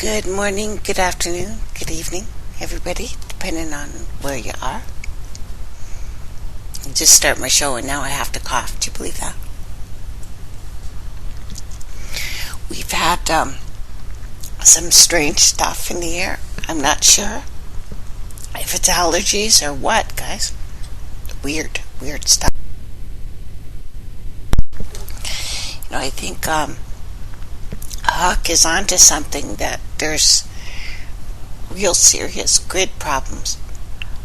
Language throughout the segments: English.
Good morning, good afternoon, good evening, everybody, depending on where you are. I just start my show and now I have to cough. Do you believe that? We've had some strange stuff in the air. I'm not sure if it's allergies or what, guys. Weird stuff. I think Huck is onto something, that there's real serious grid problems.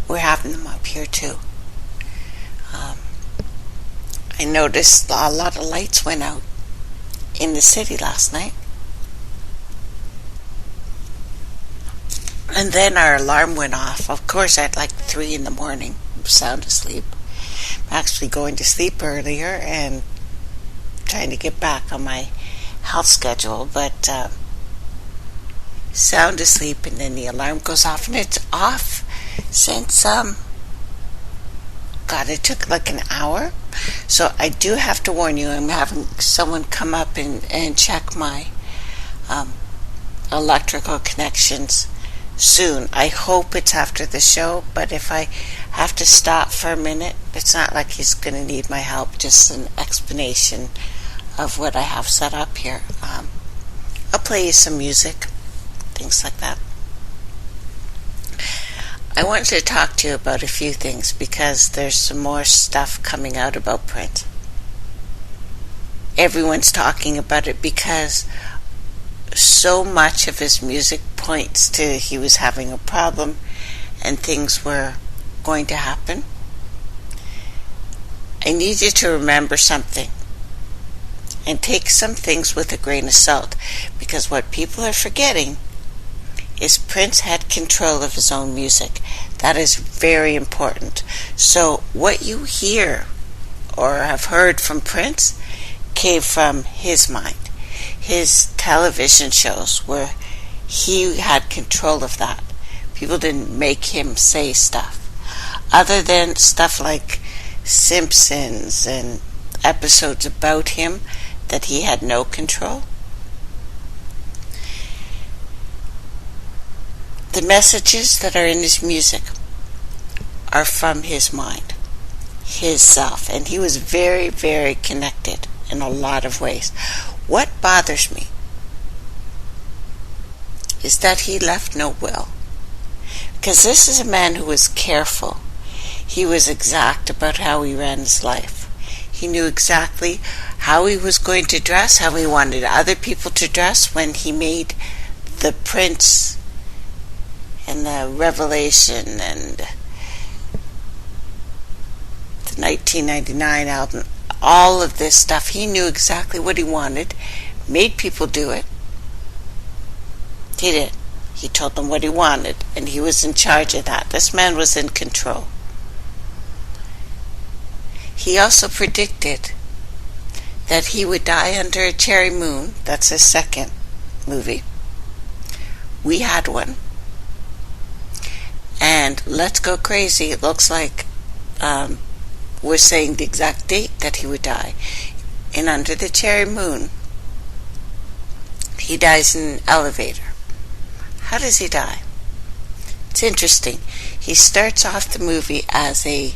We're having them up here too. I noticed a lot of lights went out in the city last night. And then our alarm went off. Of course, at like 3 in the morning. I'm sound asleep. I'm actually going to sleep earlier and trying to get back on my health schedule, but sound asleep, and then the alarm goes off, and it's off since it took like an hour. So I do have to warn you, I'm having someone come up and check my electrical connections soon. I hope it's after the show, but if I have to stop for a minute, it's not like he's going to need my help, just an explanation of what I have set up here. I'll play you some music, things like that. I wanted to talk to you about a few things because there's some more stuff coming out about Prince. Everyone's talking about it because so much of his music points to he was having a problem and things were going to happen. I need you to remember something and take some things with a grain of salt, because what people are forgetting is Prince had control of his own music. That is very important. So what you hear or have heard from Prince came from his mind. His television shows where he had control of that. People didn't make him say stuff. Other than stuff like Simpsons and episodes about him that he had no control. The messages that are in his music are from his mind, his self, and he was very, very connected in a lot of ways. What bothers me is that he left no will, because this is a man who was careful. He was exact about how he ran his life. He knew exactly how he was going to dress, how he wanted other people to dress when he made the Prince and the Revelation and the 1999 album, all of this stuff. He knew exactly what he wanted, made people do it. He did. He told them what he wanted, and he was in charge of that. This man was in control. He also predicted that he would die under a cherry moon. That's his second movie. We had one. And Let's Go Crazy, it looks like we're saying the exact date that he would die. And Under the Cherry Moon, he dies in an elevator. How does he die? It's interesting. He starts off the movie as a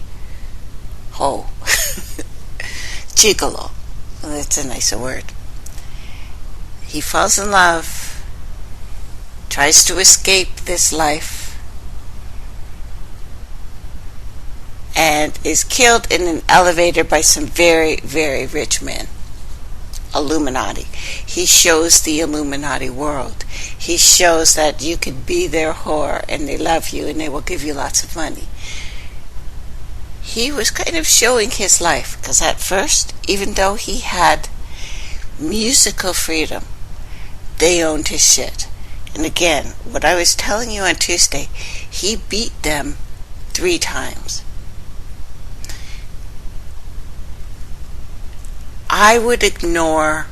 gigolo. Well, that's a nicer word. He falls in love, tries to escape this life, and is killed in an elevator by some very, very rich men. Illuminati. He shows the Illuminati world. He shows that you could be their whore and they love you and they will give you lots of money. He was kind of showing his life, because at first, even though he had musical freedom, they owned his shit. And again, what I was telling you on Tuesday, he beat them 3 times. I would ignore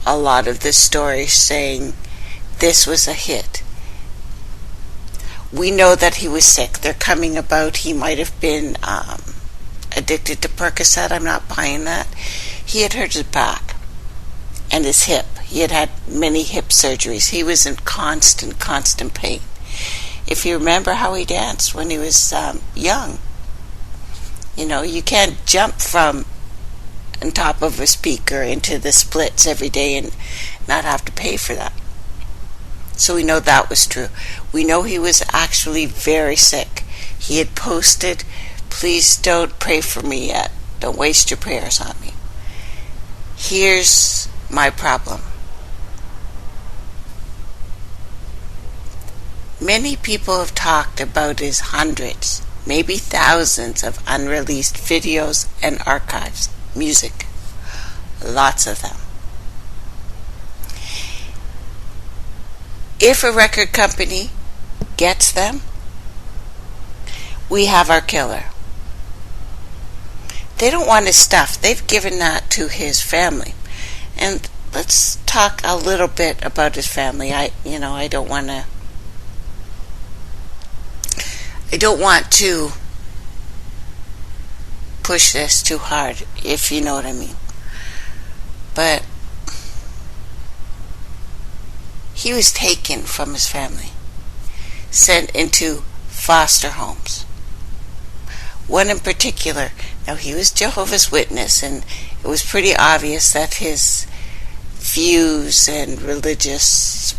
a lot of the stories saying this was a hit. We know that he was sick. They're coming about he might have been addicted to Percocet. I'm not buying that. He had hurt his back and his hip. He had had many hip surgeries. He was in constant pain. If you remember how he danced when he was young, you can't jump from on top of a speaker into the splits every day and not have to pay for that. So we know that was true. We know he was actually very sick. He had posted, "Please don't pray for me yet. Don't waste your prayers on me." Here's my problem. Many people have talked about his hundreds, maybe thousands of unreleased videos and archives, music. Lots of them. If a record company gets them, we have our killer. They don't want his stuff. They've given that to his family. And let's talk a little bit about his family. I don't want to push this too hard, if you know what I mean. But he was taken from his family, sent into foster homes. One in particular, now he was Jehovah's Witness, and it was pretty obvious that his views and religious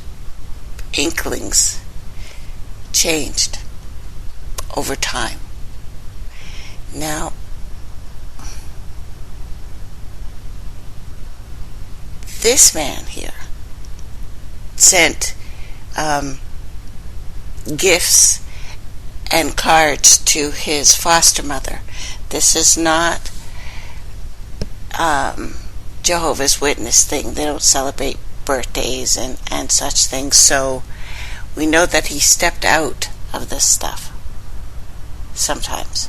inklings changed over time. Now, this man here sent gifts and cards to his foster mother. This is not Jehovah's Witness thing. They don't celebrate birthdays and such things. So we know that he stepped out of this stuff sometimes.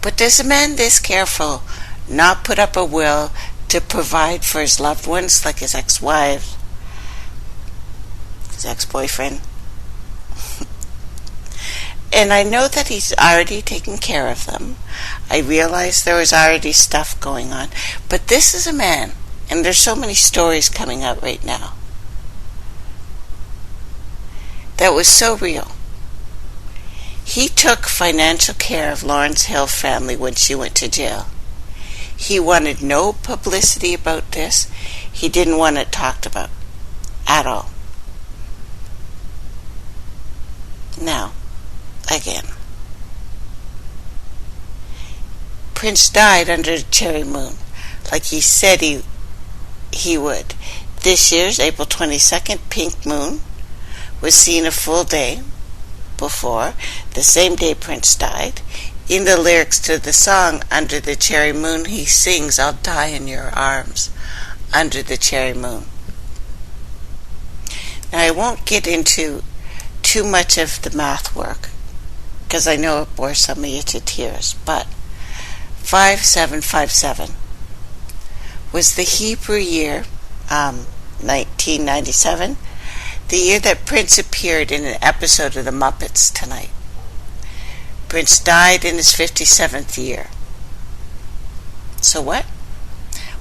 But does a man this careful not put up a will to provide for his loved ones, like his ex-wife, his ex-boyfriend? And I know that he's already taken care of them. I realize there was already stuff going on. But this is a man, and there's so many stories coming out right now, that was so real. He took financial care of Lawrence Hill's family when she went to jail. He wanted no publicity about this. He didn't want it talked about at all. Now, again, Prince died under the cherry moon, like he said he would. This year's April 22nd pink moon was seen a full day before, the same day Prince died. In the lyrics to the song Under the Cherry Moon, he sings, "I'll die in your arms under the cherry moon." Now, I won't get into too much of the math work, because I know it bores some of you to tears, but 5757 was the Hebrew year, 1997, the year that Prince appeared in an episode of The Muppets Tonight. Prince died in his 57th year. So what?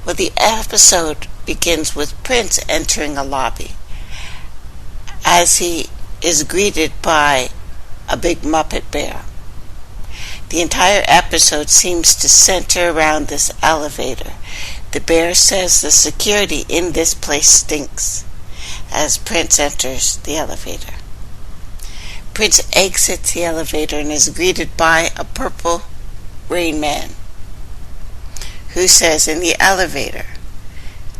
Well, the episode begins with Prince entering a lobby as he is greeted by a big Muppet bear. The entire episode seems to center around this elevator. The bear says the security in this place stinks as Prince enters the elevator. Prince exits the elevator and is greeted by a purple Rain Man who says, "In the elevator."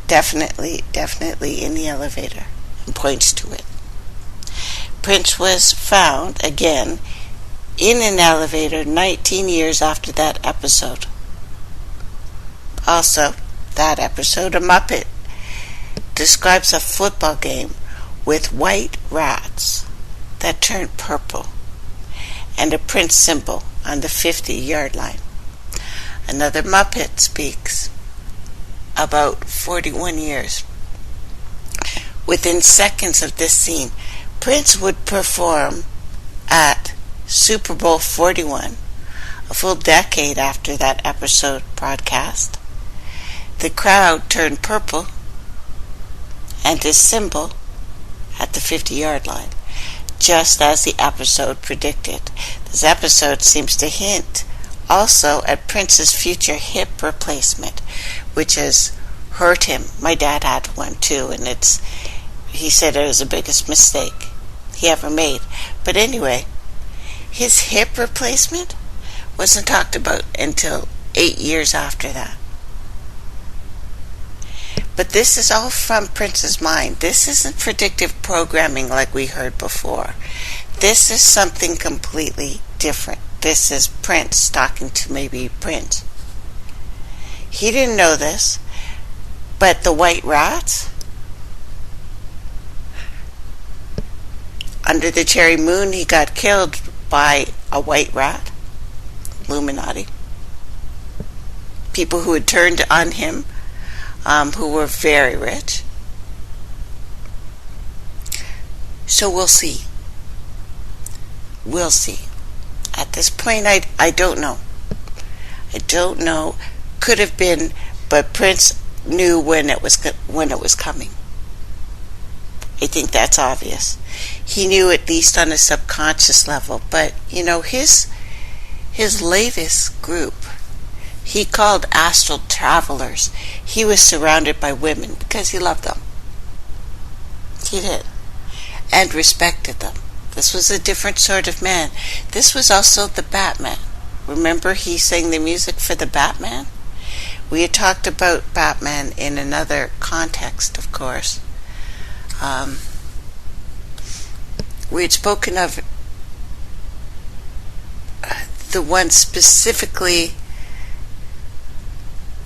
Definitely in the elevator, and points to it. Prince was found again in an elevator 19 years after that episode. Also, that episode, a Muppet describes a football game with white rats that turned purple and a Prince symbol on the 50-yard line. Another Muppet speaks about 41 years. Within seconds of this scene, Prince would perform at Super Bowl 41, a full decade after that episode broadcast. The crowd turned purple and his symbol at the 50-yard line, just as the episode predicted. This episode seems to hint also at Prince's future hip replacement, which has hurt him. My dad had one too, and he said it was the biggest mistake he ever made. But anyway, his hip replacement wasn't talked about until 8 years after that. But this is all from Prince's mind. This isn't predictive programming like we heard before. This is something completely different. This is Prince talking to maybe Prince. He didn't know this, but the white rats under the cherry moon, he got killed by a white rat. Illuminati. People who had turned on him, who were very rich. So we'll see. We'll see. At this point, I don't know. I don't know. Could have been, but Prince knew when it was coming. I think that's obvious. He knew at least on a subconscious level. But his latest group, he called astral travelers. He was surrounded by women because he loved them. He did. And respected them. This was a different sort of man. This was also the Batman. Remember he sang the music for the Batman? We had talked about Batman in another context, of course. We had spoken of the one specifically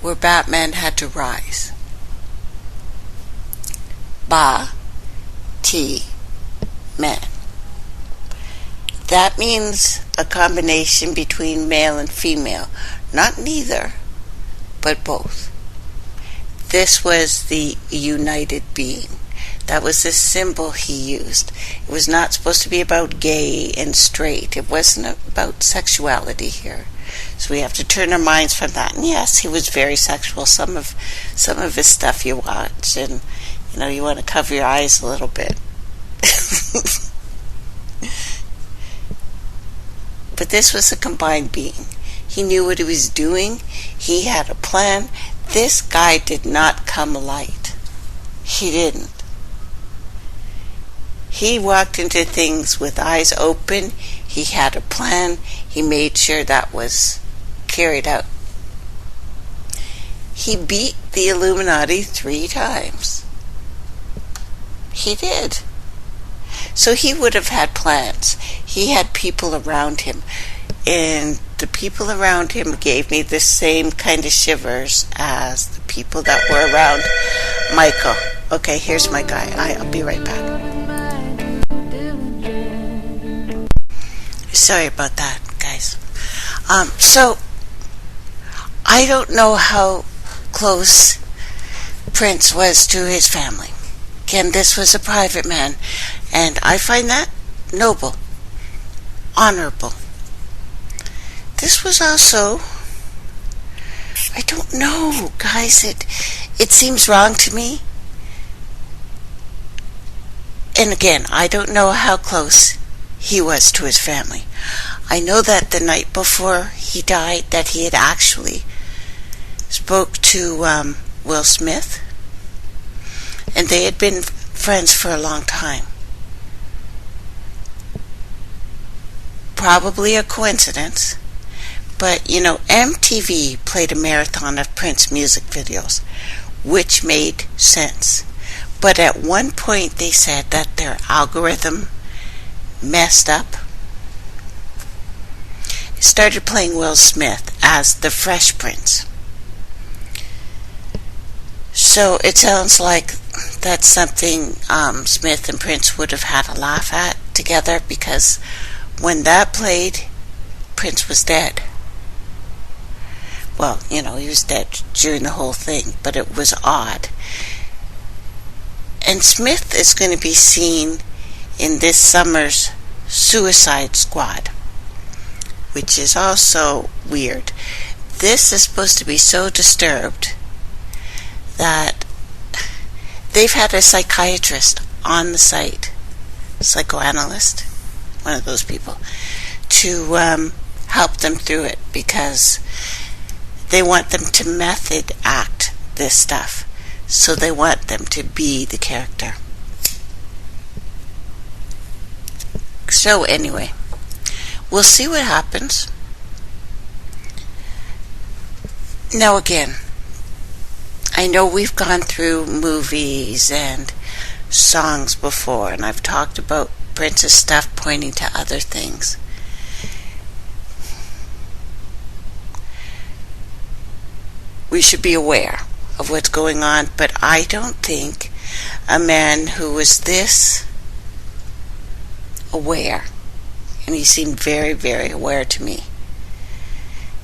where Batman had to rise. Ba-T-Man. That means a combination between male and female. Not neither, but both. This was the united being. That was the symbol he used. It was not supposed to be about gay and straight. It wasn't about sexuality here. So we have to turn our minds from that. And yes, he was very sexual. Some of his stuff you watch, and you want to cover your eyes a little bit. But this was a combined being. He knew what he was doing. He had a plan. This guy did not come light. He didn't. He walked into things with eyes open. He had a plan. He made sure that was carried out. He beat the Illuminati 3 times. He did. So he would have had plans. He had people around him. And the people around him gave me the same kind of shivers as the people that were around Michael. Okay, here's my guy. I'll be right back. Sorry about that, guys. So, I don't know how close Prince was to his family. Again, this was a private man, and I find that noble, honorable. This was also, I don't know, guys, it seems wrong to me. And again, I don't know how close he was to his family. I know that the night before he died, that he had actually spoke to Will Smith, and they had been friends for a long time. Probably a coincidence, but MTV played a marathon of Prince music videos, which made sense. But at one point they said that their algorithm messed up. It started playing Will Smith as the Fresh Prince. So it sounds like that's something Smith and Prince would have had a laugh at together, because when that played, Prince was dead. Well, he was dead during the whole thing, but it was odd. And Smith is going to be seen in this summer's Suicide Squad, which is also weird. This is supposed to be so disturbed that They've had a psychiatrist on the site, psychoanalyst, one of those people, to help them through it, because they want them to method act this stuff. So they want them to be the character. So anyway, we'll see what happens. Now again, I know we've gone through movies and songs before, and I've talked about Prince's stuff pointing to other things. We should be aware of what's going on, but I don't think a man who was this aware, and he seemed very, very aware to me,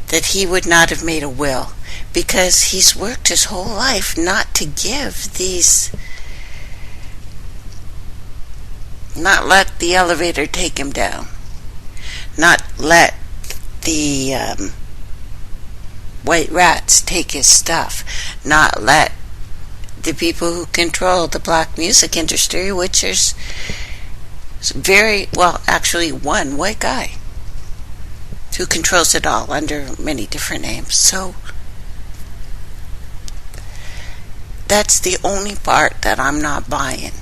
that he would not have made a will, because he's worked his whole life not to give these, not let the elevator take him down, not let the white rats take his stuff, not let the people who control the black music industry, which is very, well, actually one white guy who controls it all under many different names. So that's the only part that I'm not buying.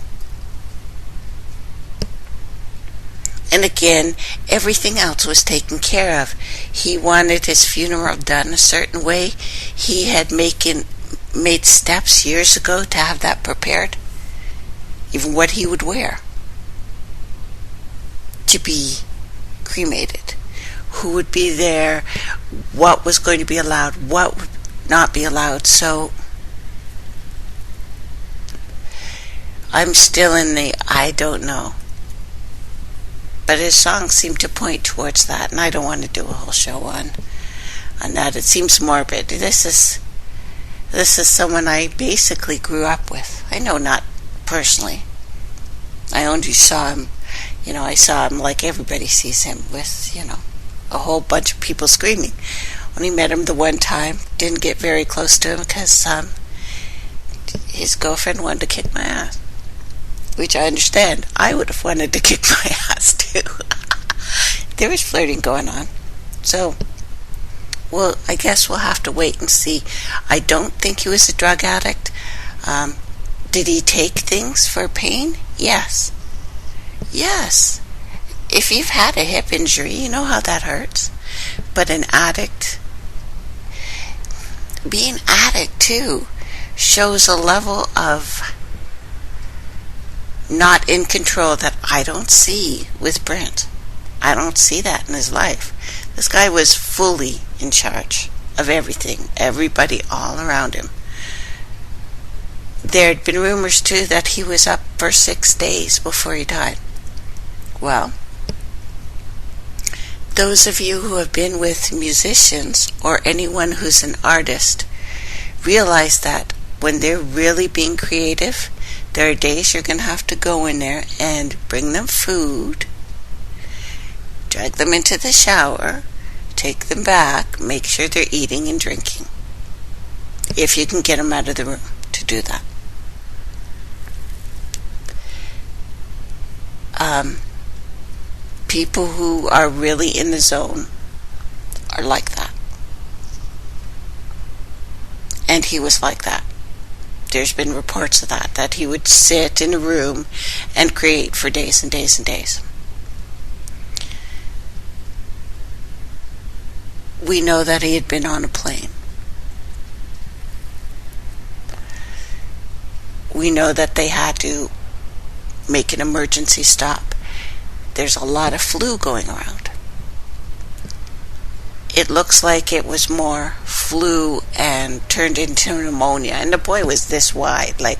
And again, everything else was taken care of. He wanted his funeral done a certain way. He had made steps years ago to have that prepared. Even what he would wear to be cremated. Who would be there, what was going to be allowed, what would not be allowed. So I'm still in the I don't know. But his songs seem to point towards that, and I don't want to do a whole show on that. It seems morbid. This is someone I basically grew up with. I know, not personally. I only saw him, I saw him like everybody sees him, with, a whole bunch of people screaming. When he met him the one time, didn't get very close to him because his girlfriend wanted to kick my ass. Which I understand. I would have wanted to kick my ass too. There was flirting going on. So, well, I guess we'll have to wait and see. I don't think he was a drug addict. Did he take things for pain? Yes. Yes. If you've had a hip injury, you know how that hurts. But an addict, being addict too, shows a level of not in control that I don't see with Brent. I don't see that in his life. This guy was fully in charge of everything, everybody all around him. There had been rumors too that he was up for 6 days before he died. Well, those of you who have been with musicians or anyone who's an artist realize that when they're really being creative, there are days you're going to have to go in there and bring them food, drag them into the shower, take them back, make sure they're eating and drinking. If you can get them out of the room to do that. People who are really in the zone are like that. And he was like that. There's been reports of that he would sit in a room and create for days and days and days. We know that he had been on a plane. We know that they had to make an emergency stop. There's a lot of flu going around. It looks like it was more flu and turned into pneumonia. And the boy was this wide. Like,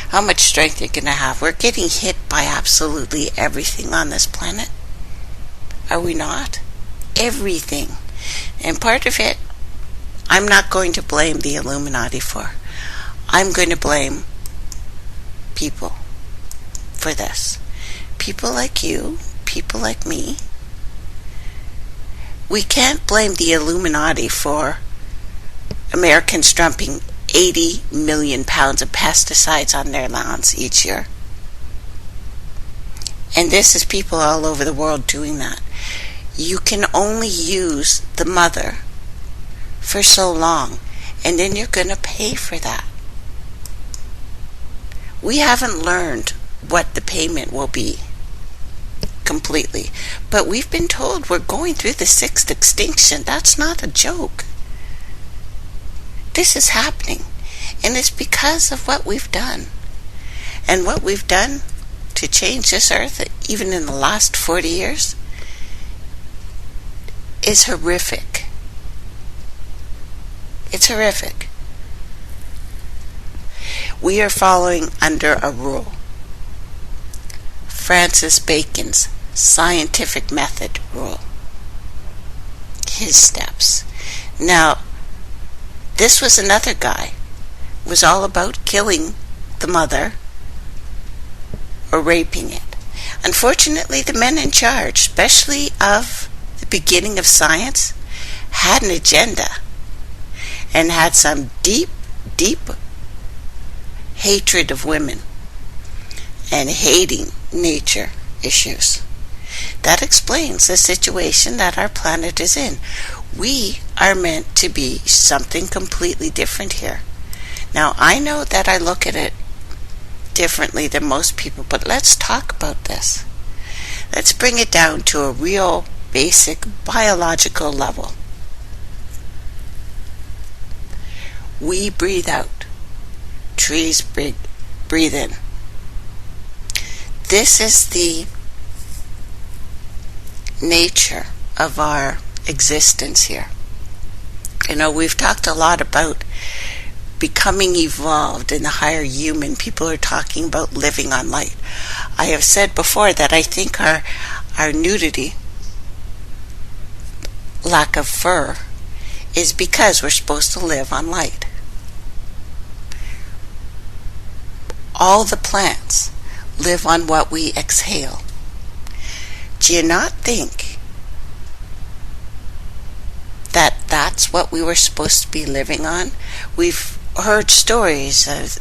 how much strength are you going to have? We're getting hit by absolutely everything on this planet. Are we not? Everything. And part of it, I'm not going to blame the Illuminati for. I'm going to blame people for this. People like you, people like me. We can't blame the Illuminati for Americans dumping 80 million pounds of pesticides on their lands each year. And this is people all over the world doing that. You can only use the mother for so long, and then you're going to pay for that. We haven't learned what the payment will be completely, but we've been told we're going through the 6th extinction. That's not a joke. This is happening, and it's because of what we've done. And what we've done to change this earth, even in the last 40 years, is horrific. It's horrific. We are following under a rule. Francis Bacon's scientific method rule. His steps. Now, this was another guy. It was all about killing the mother or raping it. Unfortunately, the men in charge, especially of the beginning of science, had an agenda and had some deep, deep hatred of women and hating nature issues. That explains the situation that our planet is in. We are meant to be something completely different here. Now, I know that I look at it differently than most people, but let's talk about this. Let's bring it down to a real basic biological level. We breathe out. Trees breathe in. This is the nature of our existence here. You know, we've talked a lot about becoming evolved in the higher human. People are talking about living on light. I have said before that I think our nudity, lack of fur, is because we're supposed to live on light. All the plants live on what we exhale. Do you not think that that's what we were supposed to be living on? We've heard stories of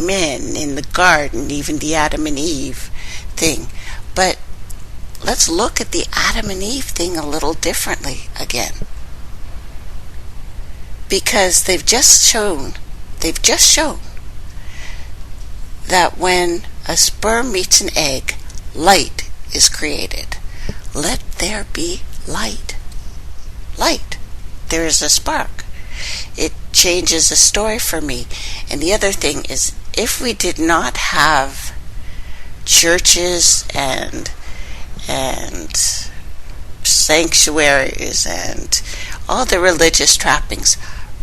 men in the garden, even the Adam and Eve thing. But let's look at the Adam and Eve thing a little differently again. Because they've just shown that when a sperm meets an egg, light is created. Let there be light. Light. There is a spark. It changes the story for me. And the other thing is, if we did not have churches and sanctuaries and all the religious trappings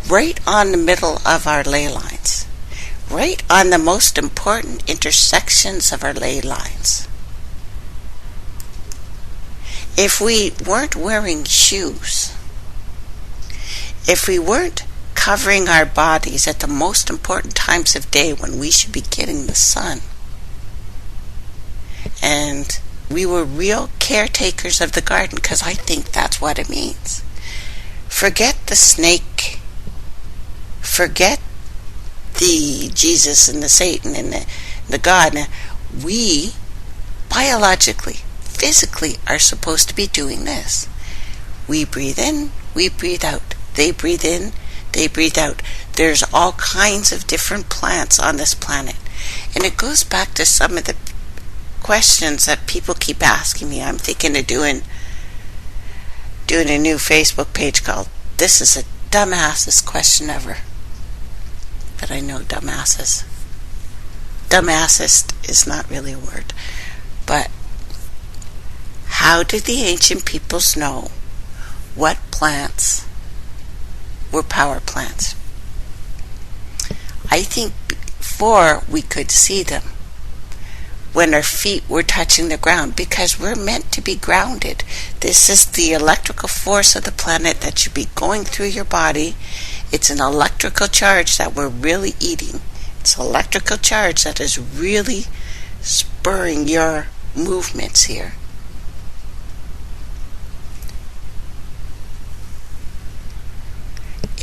right on the middle of our ley lines, right on the most important intersections of our ley lines, if we weren't wearing shoes, if we weren't covering our bodies at the most important times of day when we should be getting the sun, and we were real caretakers of the garden, because I think that's what it means. Forget the snake. Forget the Jesus and the Satan and the God. We biologically, physically are supposed to be doing this. We breathe in, we breathe out. They breathe in, they breathe out. There's all kinds of different plants on this planet. And it goes back to some of the questions that people keep asking me. I'm thinking of doing a new Facebook page called "This is the Dumbassest Question Ever." But I know dumbasses. Dumbassest is not really a word. But how did the ancient peoples know what plants were power plants? I think before we could see them, when our feet were touching the ground, because we're meant to be grounded. This is the electrical force of the planet that should be going through your body. It's an electrical charge that we're really eating. It's electrical charge that is really spurring your movements here.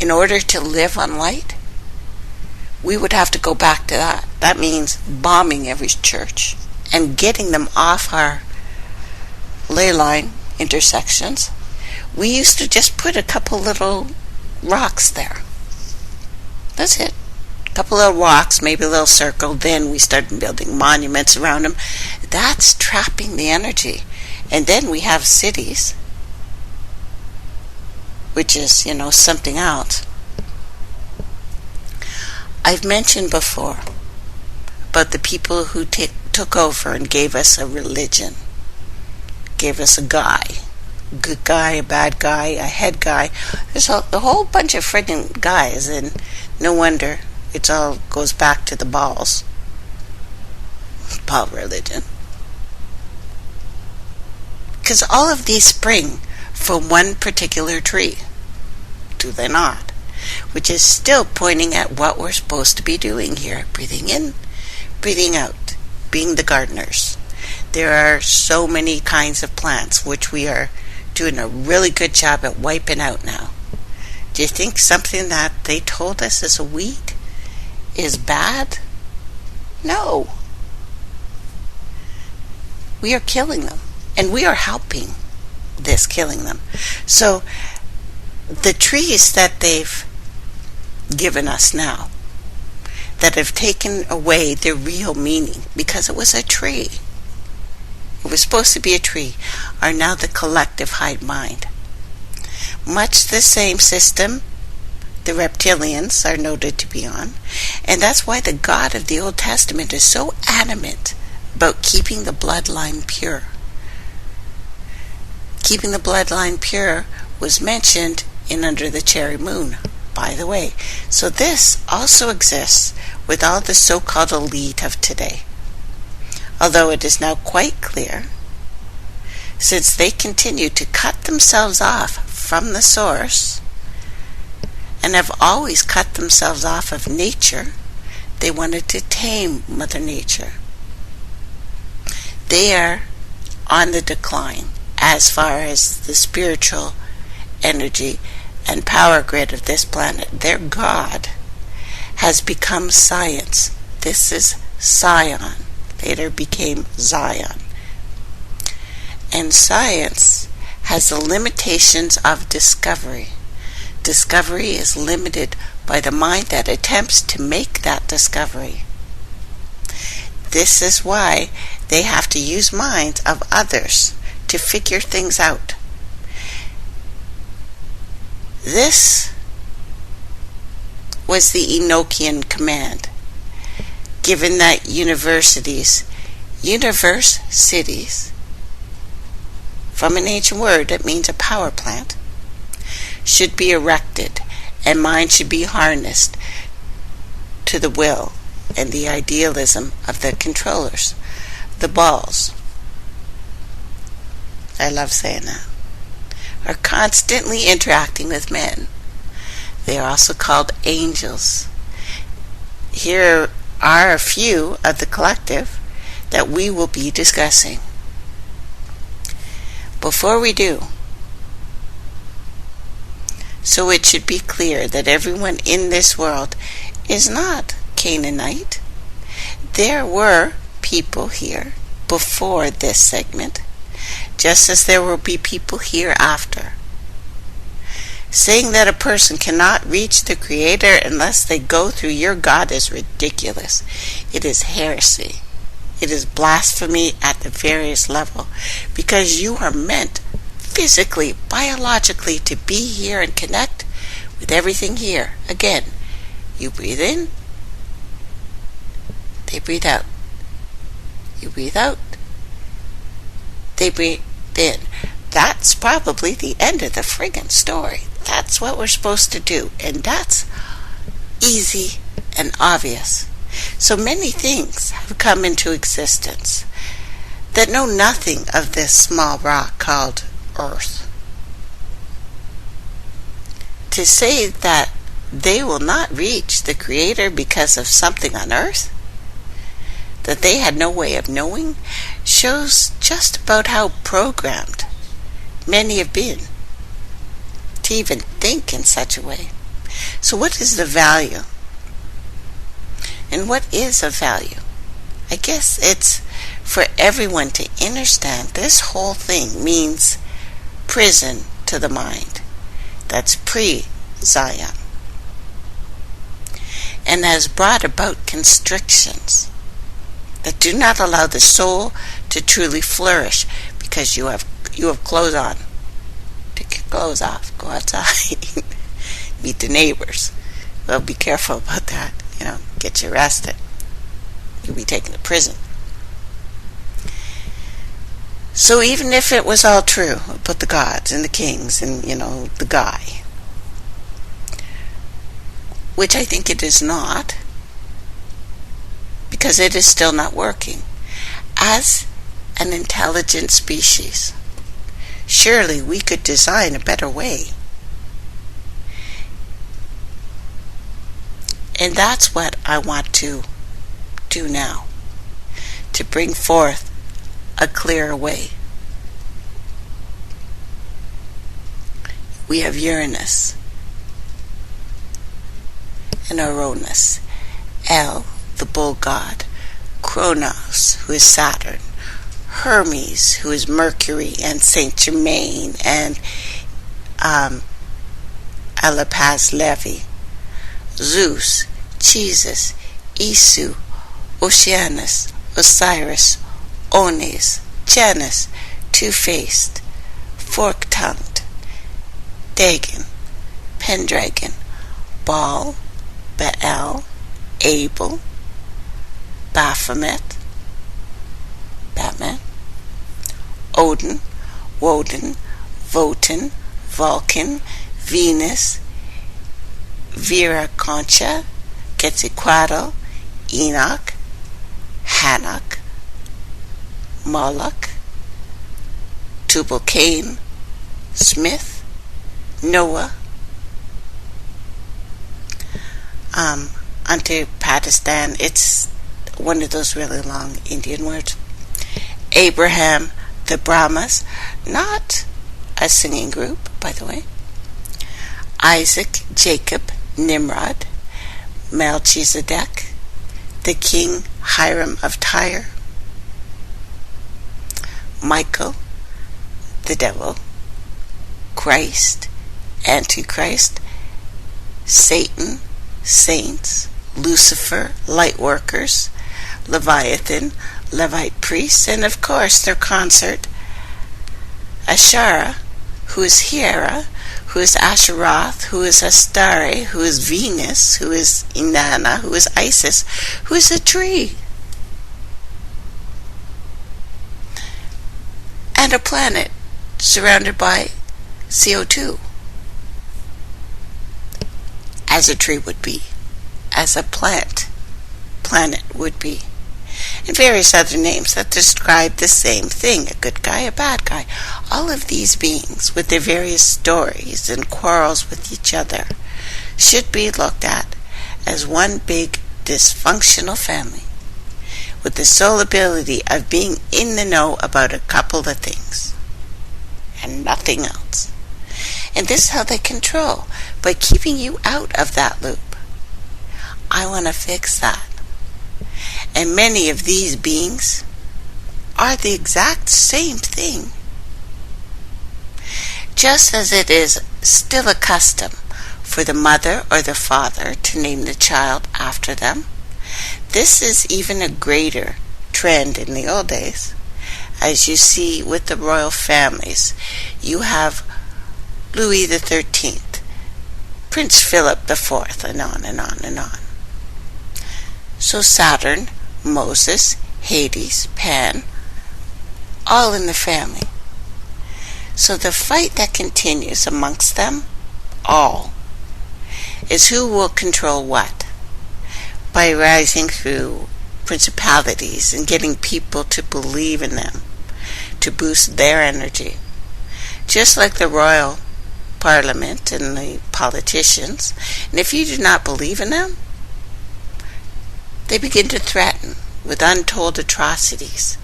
In order to live on light, we would have to go back to that. That means bombing every church and getting them off our ley line intersections. We used to just put a couple little rocks there. That's it. A couple little rocks, maybe a little circle. Then we started building monuments around them. That's trapping the energy. And then we have cities, which is, something else. I've mentioned before about the people who took over and gave us a religion, gave us a guy, a good guy, a bad guy, a head guy. There's a whole bunch of friggin' guys, and no wonder it all goes back to the balls. Ball religion. Because all of these spring from one particular tree, do they not? Which is still pointing at what we're supposed to be doing here. Breathing in, breathing out, being the gardeners. There are so many kinds of plants which we are doing a really good job at wiping out now. Do you think something that they told us is a weed is bad? No. We are killing them. And we are helping this killing them. So the trees that they've given us now, that have taken away their real meaning, because it was a tree, it was supposed to be a tree, are now the collective hive mind. Much the same system the reptilians are noted to be on, and that's why the God of the Old Testament is so adamant about keeping the bloodline pure. Keeping the bloodline pure was mentioned in Under the Cherry Moon, by the way. So this also exists with all the so-called elite of today. Although it is now quite clear, since they continue to cut themselves off from the source and have always cut themselves off of nature, they wanted to tame Mother Nature. They are on the decline as far as the spiritual energy and power grid of this planet. Their God has become science. This is Zion. Later became Zion. And science has the limitations of discovery. Discovery is limited by the mind that attempts to make that discovery. This is why they have to use minds of others to figure things out. This was the Enochian command, given that universities, from an ancient word, it means a power plant, should be erected, and minds should be harnessed to the will and the idealism of the controllers, the balls. I love saying that. Are constantly interacting with men. They are also called angels. Here are a few of the collective that we will be discussing. Before we do, so it should be clear that everyone in this world is not Canaanite. There were people here before this segment, just as there will be people hereafter. Saying that a person cannot reach the Creator unless they go through your God is ridiculous. It is heresy. It is blasphemy at the various level, because you are meant physically, biologically, to be here and connect with everything here. Again, you breathe in, they breathe out. You breathe out, they breathe in. That's probably the end of the friggin' story. That's what we're supposed to do, and that's easy and obvious. So many things have come into existence that know nothing of this small rock called Earth. To say that they will not reach the Creator because of something on Earth that they had no way of knowing shows just about how programmed many have been to even think in such a way. So what is the value And what is of value? I guess it's for everyone to understand this whole thing means prison to the mind. That's pre-Zion. And has brought about constrictions that do not allow the soul to truly flourish, because you have clothes on. Take your clothes off. Go outside. Meet the neighbors. Well, be careful about that. Get you arrested. You'll be taken to prison. So even if it was all true about the gods and the kings and, the guy, which I think it is not, because it is still not working, as an intelligent species, surely we could design a better way. And that's what I want to do now, to bring forth a clearer way. We have Uranus and Uranus, El, the bull god, Kronos, who is Saturn, Hermes, who is Mercury and Saint Germain and Alapaz Levi, Zeus, Jesus, Isu, Oceanus, Osiris, Ones, Janus, Two-Faced, Fork-Tongued, Dagon, Pendragon, Baal, Baal, Abel, Baphomet, Batman, Odin, Woden, Wotan, Vulcan, Venus, Viracocha, Quetzalcoatl, Enoch, Hanok, Moloch, Tubal-Cain, Smith, Noah, Antipatistan, it's one of those really long Indian words. Abraham, the Brahmas, not a singing group, by the way. Isaac, Jacob, Nimrod, Melchizedek, the king Hiram of Tyre, Michael, the devil, Christ, Antichrist, Satan, saints, Lucifer, light workers, Leviathan, Levite priests, and of course their consort, Ashara, who is Hera, who is Asheroth, who is Astarte, who is Venus, who is Inanna, who is Isis, who is a tree, and a planet surrounded by CO2, as a tree would be, as a planet would be, and various other names that describe the same thing, a good guy, a bad guy. All of these beings, with their various stories and quarrels with each other, should be looked at as one big dysfunctional family, with the sole ability of being in the know about a couple of things, and nothing else. And this is how they control, by keeping you out of that loop. I want to fix that. And many of these beings are the exact same thing. Just as it is still a custom for the mother or the father to name the child after them, this is even a greater trend in the old days. As you see with the royal families, you have Louis the 13th, Prince Philip the 4th, and on and on and on. So Saturn, Moses, Hades, Pan, all in the family. So the fight that continues amongst them all is who will control what, by rising through principalities and getting people to believe in them, to boost their energy. Just like the royal parliament and the politicians. And if you do not believe in them, they begin to threaten with untold atrocities.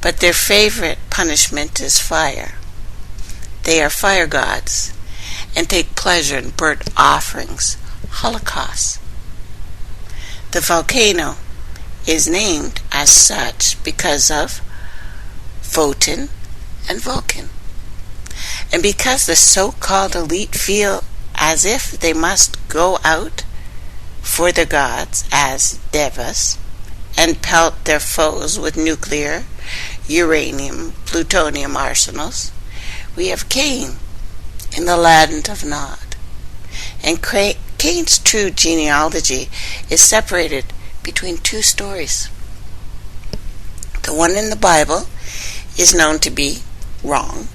But their favorite punishment is fire. They are fire gods and take pleasure in burnt offerings, holocausts. The volcano is named as such because of Photon and Vulcan. And because the so-called elite feel as if they must go out for their gods as devas and pelt their foes with nuclear, uranium, plutonium arsenals, we have Cain in the land of Nod. And Cain's true genealogy is separated between two stories. The one in the Bible is known to be wrong.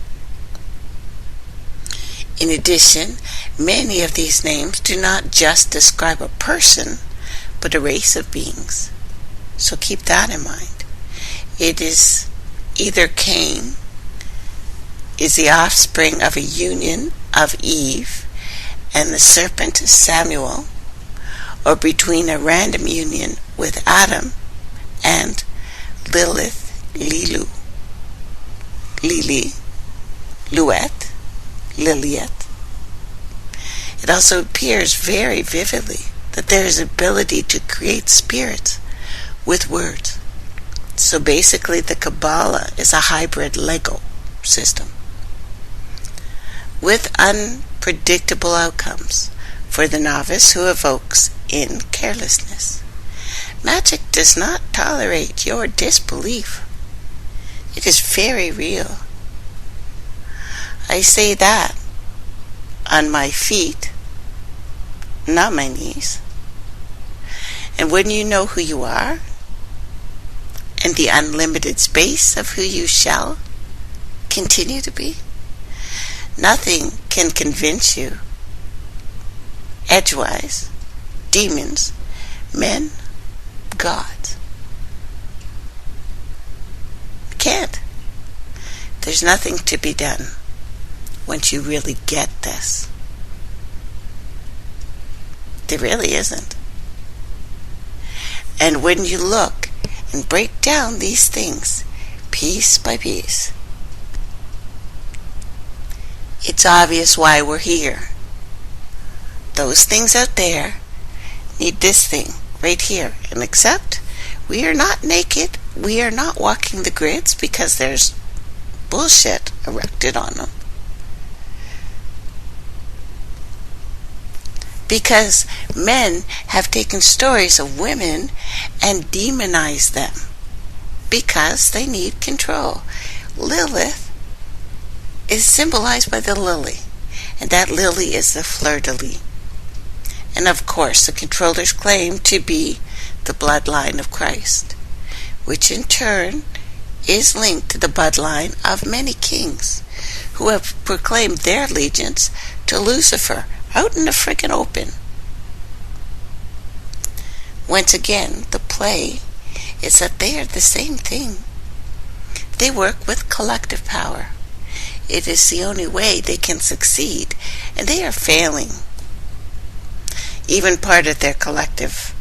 In addition, many of these names do not just describe a person, but a race of beings. So keep that in mind. It is either Cain is the offspring of a union of Eve and the serpent Samuel, or between a random union with Adam and Lilith, Liliet. It also appears very vividly that there is ability to create spirits with words. So basically the Kabbalah is a hybrid Lego system with unpredictable outcomes for the novice who evokes in carelessness. Magic does not tolerate your disbelief. It is very real. I say that on my feet, not my knees. And when you know who you are and the unlimited space of who you shall continue to be, nothing can convince you. Edgewise, demons, men, gods. Can't. There's nothing to be done once you really get this. There really isn't. And when you look and break down these things piece by piece, it's obvious why we're here. Those things out there need this thing right here. And except we are not naked, we are not walking the grids because there's bullshit erected on them. Because men have taken stories of women and demonized them because they need control. Lilith is symbolized by the lily, and that lily is the fleur-de-lis. And of course, the controllers claim to be the bloodline of Christ, which in turn is linked to the bloodline of many kings who have proclaimed their allegiance to Lucifer out in the frickin' open. Once again, the play is that they are the same thing. They work with collective power. It is the only way they can succeed, and they are failing. Even part of their collective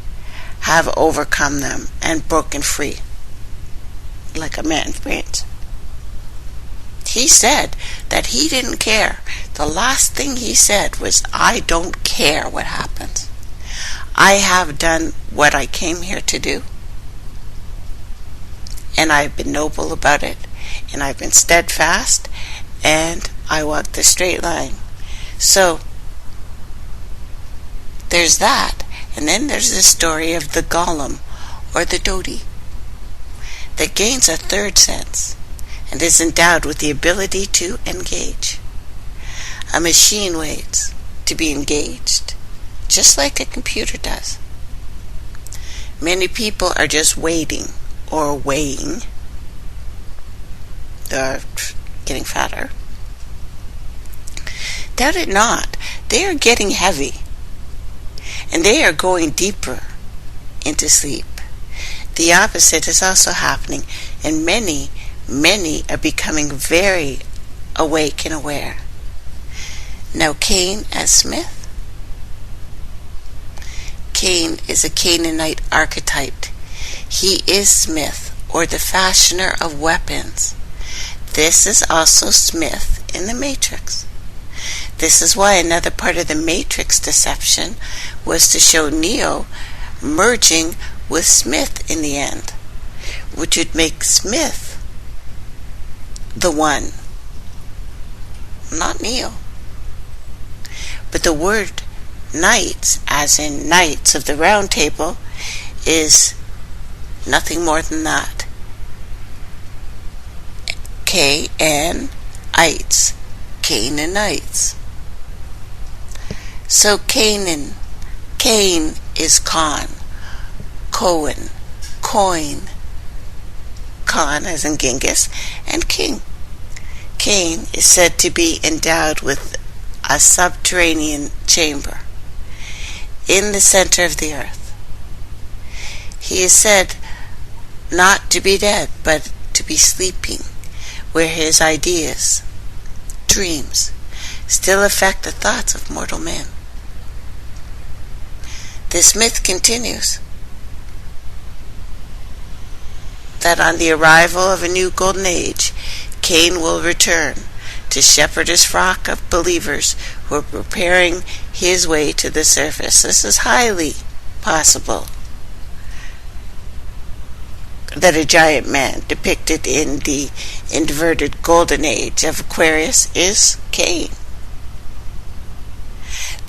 have overcome them and broken free, like a man prince. He said that he didn't care. The last thing he said was, I don't care what happens. I have done what I came here to do, and I've been noble about it, and I've been steadfast, and I walk the straight line. So there's that. And then there's the story of the golem, or the dodi, that gains a third sense and is endowed with the ability to engage. A machine waits to be engaged, just like a computer does. Many people are just waiting or weighing. They're getting fatter. Doubt it not, they are getting heavy, and they are going deeper into sleep. The opposite is also happening, and many are becoming very awake and aware. Now, Cain as Smith. Cain is a Canaanite archetype. He is Smith, or the fashioner of weapons. This is also Smith in the Matrix. This is why another part of the Matrix deception was to show Neo merging with Smith in the end, which would make Smith the one, not Neo. But the word knights, as in Knights of the Round Table, is nothing more than that. K-N-ites, Canaanites. So Canaan, Cain is Khan, Cohen, coin, Khan as in Genghis, and king. Cain is said to be endowed with a subterranean chamber in the center of the earth. He is said not to be dead, but to be sleeping, where his ideas, dreams, still affect the thoughts of mortal men. This myth continues that on the arrival of a new golden age, Cain will return to shepherd his flock of believers who are preparing his way to the surface. This is highly possible that a giant man depicted in the inverted golden age of Aquarius is Cain.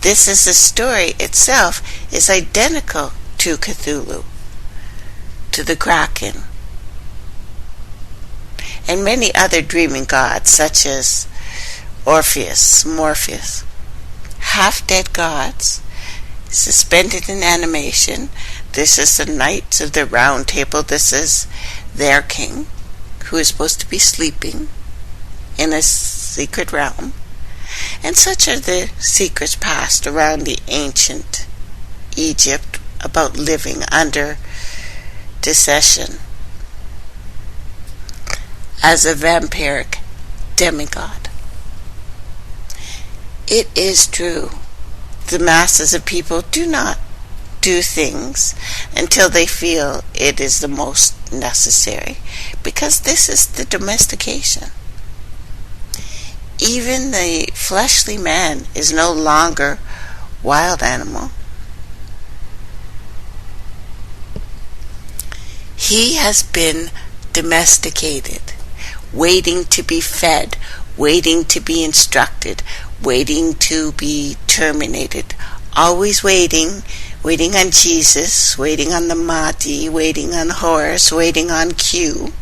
This is the story itself is identical to Cthulhu, to the Kraken, and many other dreaming gods such as Orpheus, Morpheus, half-dead gods suspended in animation. This is the Knights of the Round Table. This is their king, who is supposed to be sleeping in a secret realm. And such are the secrets passed around the ancient Egypt about living under deception as a vampiric demigod. It is true, the masses of people do not do things until they feel it is the most necessary, because this is the domestication. Even the fleshly man is no longer wild animal. He has been domesticated, waiting to be fed, waiting to be instructed, waiting to be terminated, always waiting on Jesus, waiting on the Mahdi, waiting on Horus, waiting on Q.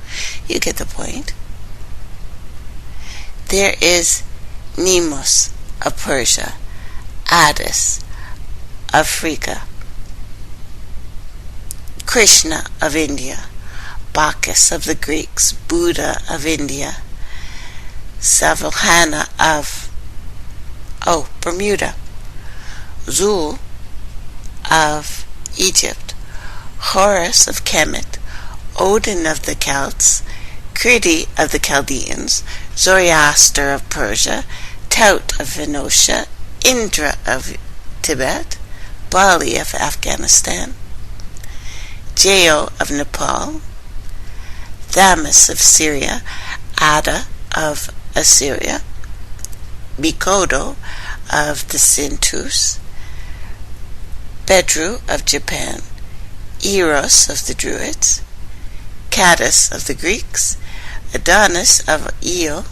You get the point. There is Nemos of Persia, Addis of Africa, Krishna of India, Bacchus of the Greeks, Buddha of India, Savalhana of Bermuda, Zul of Egypt, Horus of Kemet, Odin of the Celts, Kriti of the Chaldeans, Zoroaster of Persia, Tout of Venetia, Indra of Tibet, Bali of Afghanistan, Jao of Nepal, Thamus of Syria, Ada of Assyria, Mikoto of the Sintus, Bedru of Japan, Eros of the Druids, Cadus of the Greeks, Adonis of Io,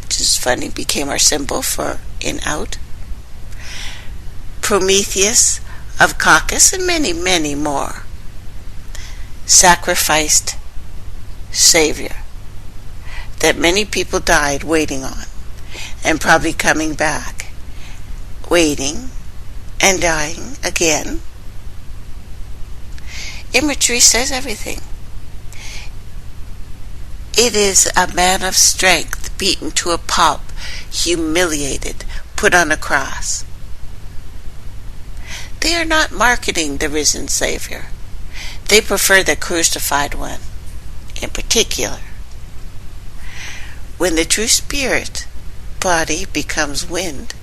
which is funny, became our symbol for in out, Prometheus of Caucasus, and many, many more. Sacrificed Savior that many people died waiting on, and probably coming back, waiting and dying again. Imagery says everything. It is a man of strength, beaten to a pulp, humiliated, put on a cross. They are not marketing the risen Savior. They prefer the crucified one, in particular. When the true spirit body becomes wind,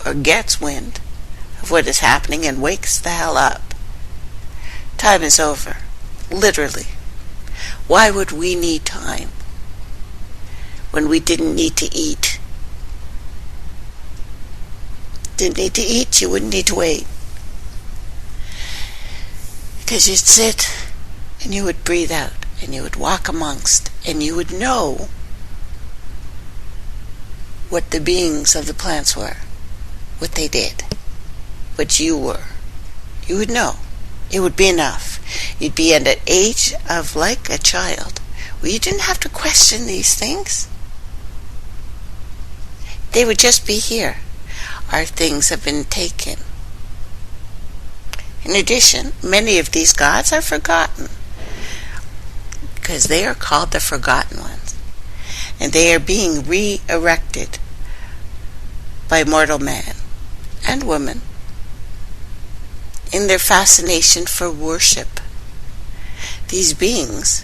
or gets wind of what is happening and wakes the hell up, time is over, literally. Why would we need time when we didn't need to eat? Didn't need to eat, you wouldn't need to wait. Because you'd sit and you would breathe out and you would walk amongst and you would know what the beings of the plants were, what they did, what you were. You would know. It would be enough. You'd be at an age of like a child where you didn't have to question these things. They would just be here. Our things have been taken. In addition, many of these gods are forgotten because they are called the forgotten ones, and they are being re-erected by mortal man and woman in their fascination for worship. These beings,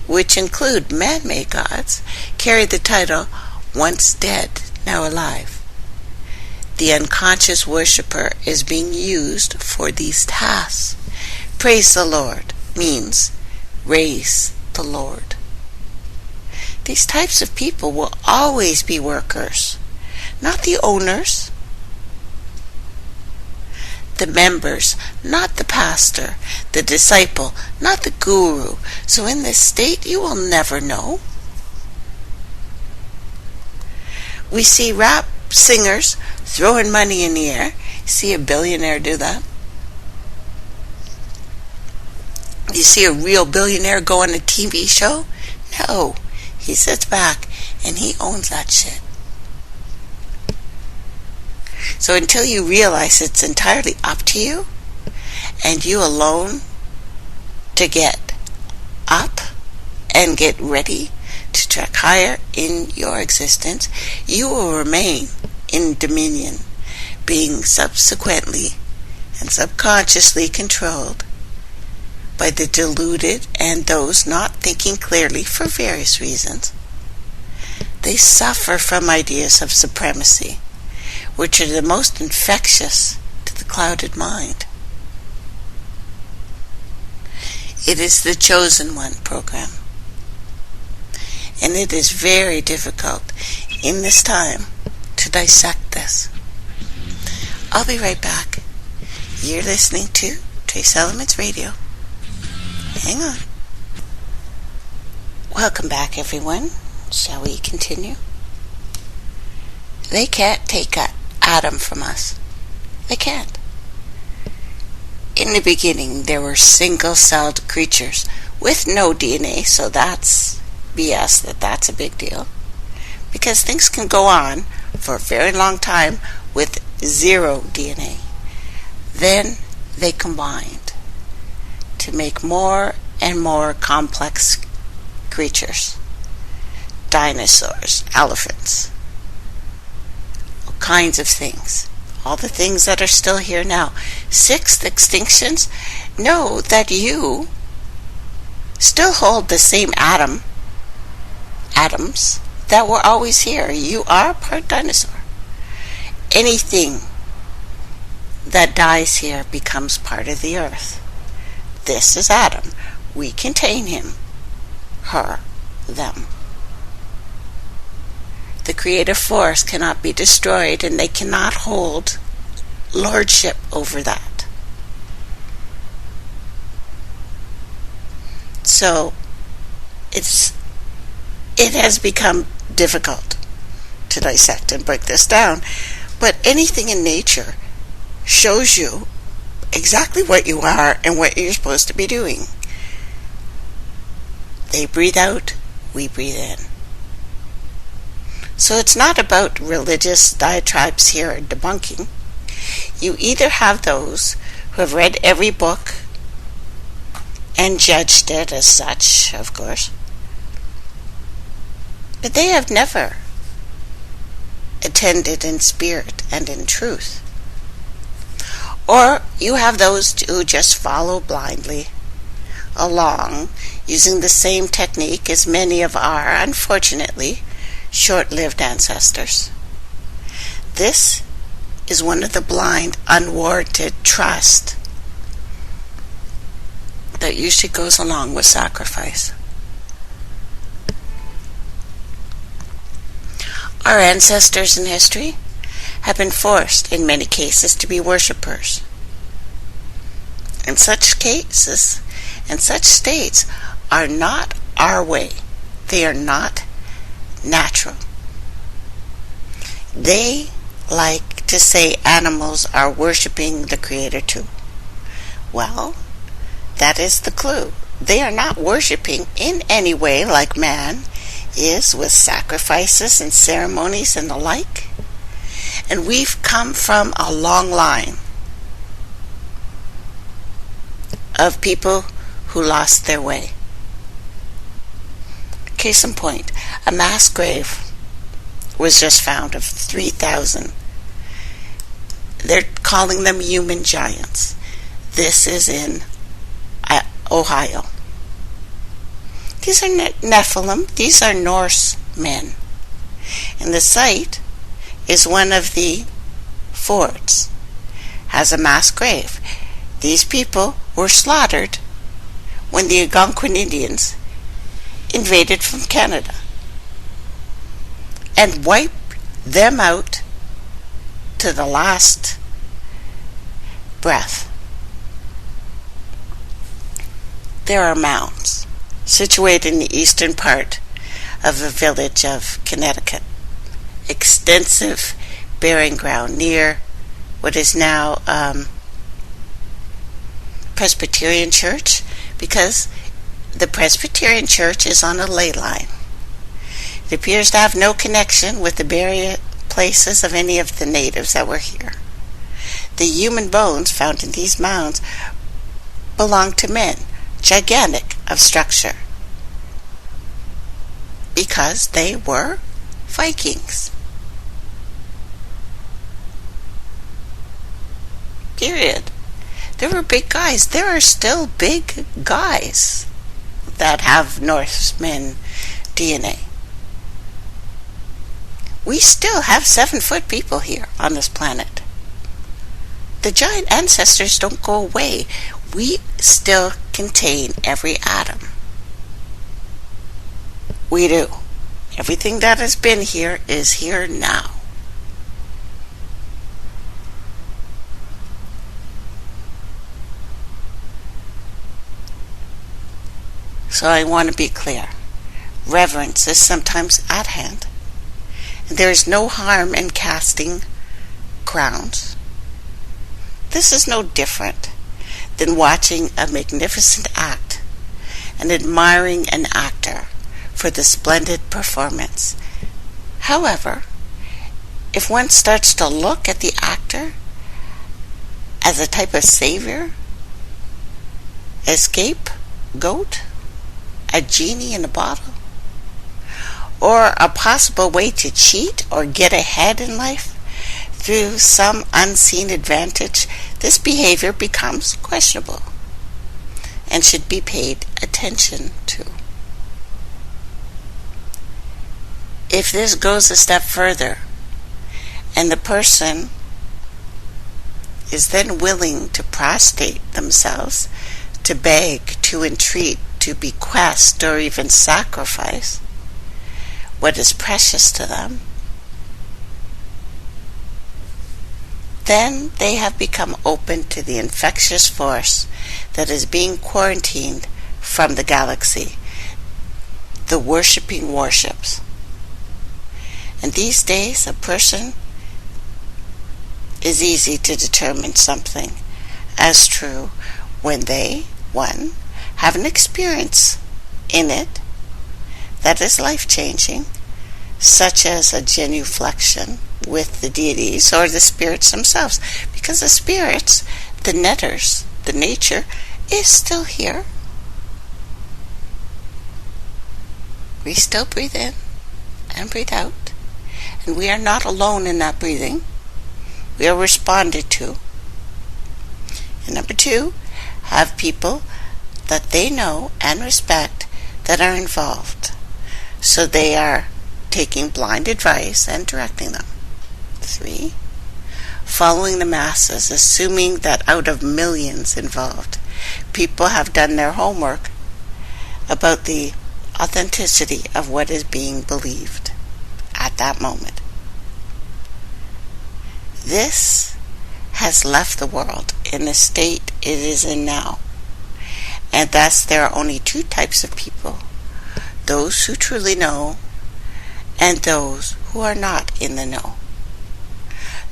which include man-made gods, carry the title once dead, now alive. The unconscious worshipper is being used for these tasks. Praise the Lord means raise the Lord. These types of people will always be workers, not the owners. The members, not the pastor. The disciple, not the guru. So in this state, you will never know. We see rap singers throwing money in the air. See a billionaire do that? You see a real billionaire go on a TV show? No. He sits back and he owns that shit. So until you realize it's entirely up to you and you alone to get up and get ready to track higher in your existence, you will remain in dominion, being subsequently and subconsciously controlled by the deluded and those not thinking clearly for various reasons. They suffer from ideas of supremacy, which are the most infectious to the clouded mind. It is the chosen one program, and it is very difficult in this time to dissect this. I'll be right back. You're listening to Trace Elements Radio. Hang on. Welcome back, everyone. Shall we continue? They can't take an atom from us. They can't. In the beginning, there were single-celled creatures with no DNA, so that's BS, that's a big deal. Because things can go on for a very long time with zero DNA. Then they combined to make more and more complex creatures. Dinosaurs, elephants, all kinds of things. All the things that are still here now. 6 extinctions. Know that you still hold the same atoms that were always here. You are part dinosaur. Anything that dies here becomes part of the earth. This is Adam. We contain him, her, them. The creative force cannot be destroyed, and they cannot hold lordship over that. So it has become difficult to dissect and break this down, but anything in nature shows you exactly what you are and what you're supposed to be doing. They breathe out, we breathe in. So it's not about religious diatribes here or debunking. You either have those who have read every book and judged it as such, of course, but they have never attended in spirit and in truth. Or you have those who just follow blindly along, using the same technique as many of our, unfortunately, short-lived ancestors. This is one of the blind, unwarranted trust that usually goes along with sacrifice. Our ancestors in history have been forced, in many cases, to be worshippers. And such cases and such states are not our way. They are not natural. They like to say animals are worshiping the Creator too. Well, that is the clue. They are not worshiping in any way like man is, with sacrifices and ceremonies and the like. And we've come from a long line of people who lost their way. Case in point, a mass grave was just found of 3,000. They're calling them human giants. This is in Ohio. These are Nephilim. These are Norse men. And the site is one of the forts. Has a mass grave. These people were slaughtered when the Algonquin Indians invaded from Canada and wiped them out to the last breath. There are mounds situated in the eastern part of the village of Connecticut. Extensive burying ground near what is now Presbyterian Church, because the Presbyterian Church is on a ley line. It appears to have no connection with the burial places of any of the natives that were here. The human bones found in these mounds belong to men, gigantic of structure, because they were Vikings. Period. There were big guys. There are still big guys that have Norseman DNA. We still have 7-foot people here on this planet. The giant ancestors don't go away. We still contain every atom. We do. Everything that has been here is here now. So I want to be clear. Reverence is sometimes at hand. And there is no harm in casting crowns. This is no different than watching a magnificent act and admiring an actor for the splendid performance. However, if one starts to look at the actor as a type of savior, scapegoat, a genie in a bottle, or a possible way to cheat or get ahead in life through some unseen advantage, this behavior becomes questionable and should be paid attention to. If this goes a step further and the person is then willing to prostrate themselves, to beg, to entreat, to bequest, or even sacrifice what is precious to them, then they have become open to the infectious force that is being quarantined from the galaxy, the worshipping warships. And these days, a person is easy to determine something as true when they, one, have an experience in it that is life-changing, such as a genuflection with the deities or the spirits themselves, because the spirits, the netters, the nature, is still here. We still breathe in and breathe out, and we are not alone in that breathing. We are responded to. And number two, have people that they know and respect that are involved, so they are taking blind advice and directing them. 3, following the masses, assuming that out of millions involved, people have done their homework about the authenticity of what is being believed at that moment. This has left the world in the state it is in now. And thus there are only two types of people: those who truly know and those who are not in the know.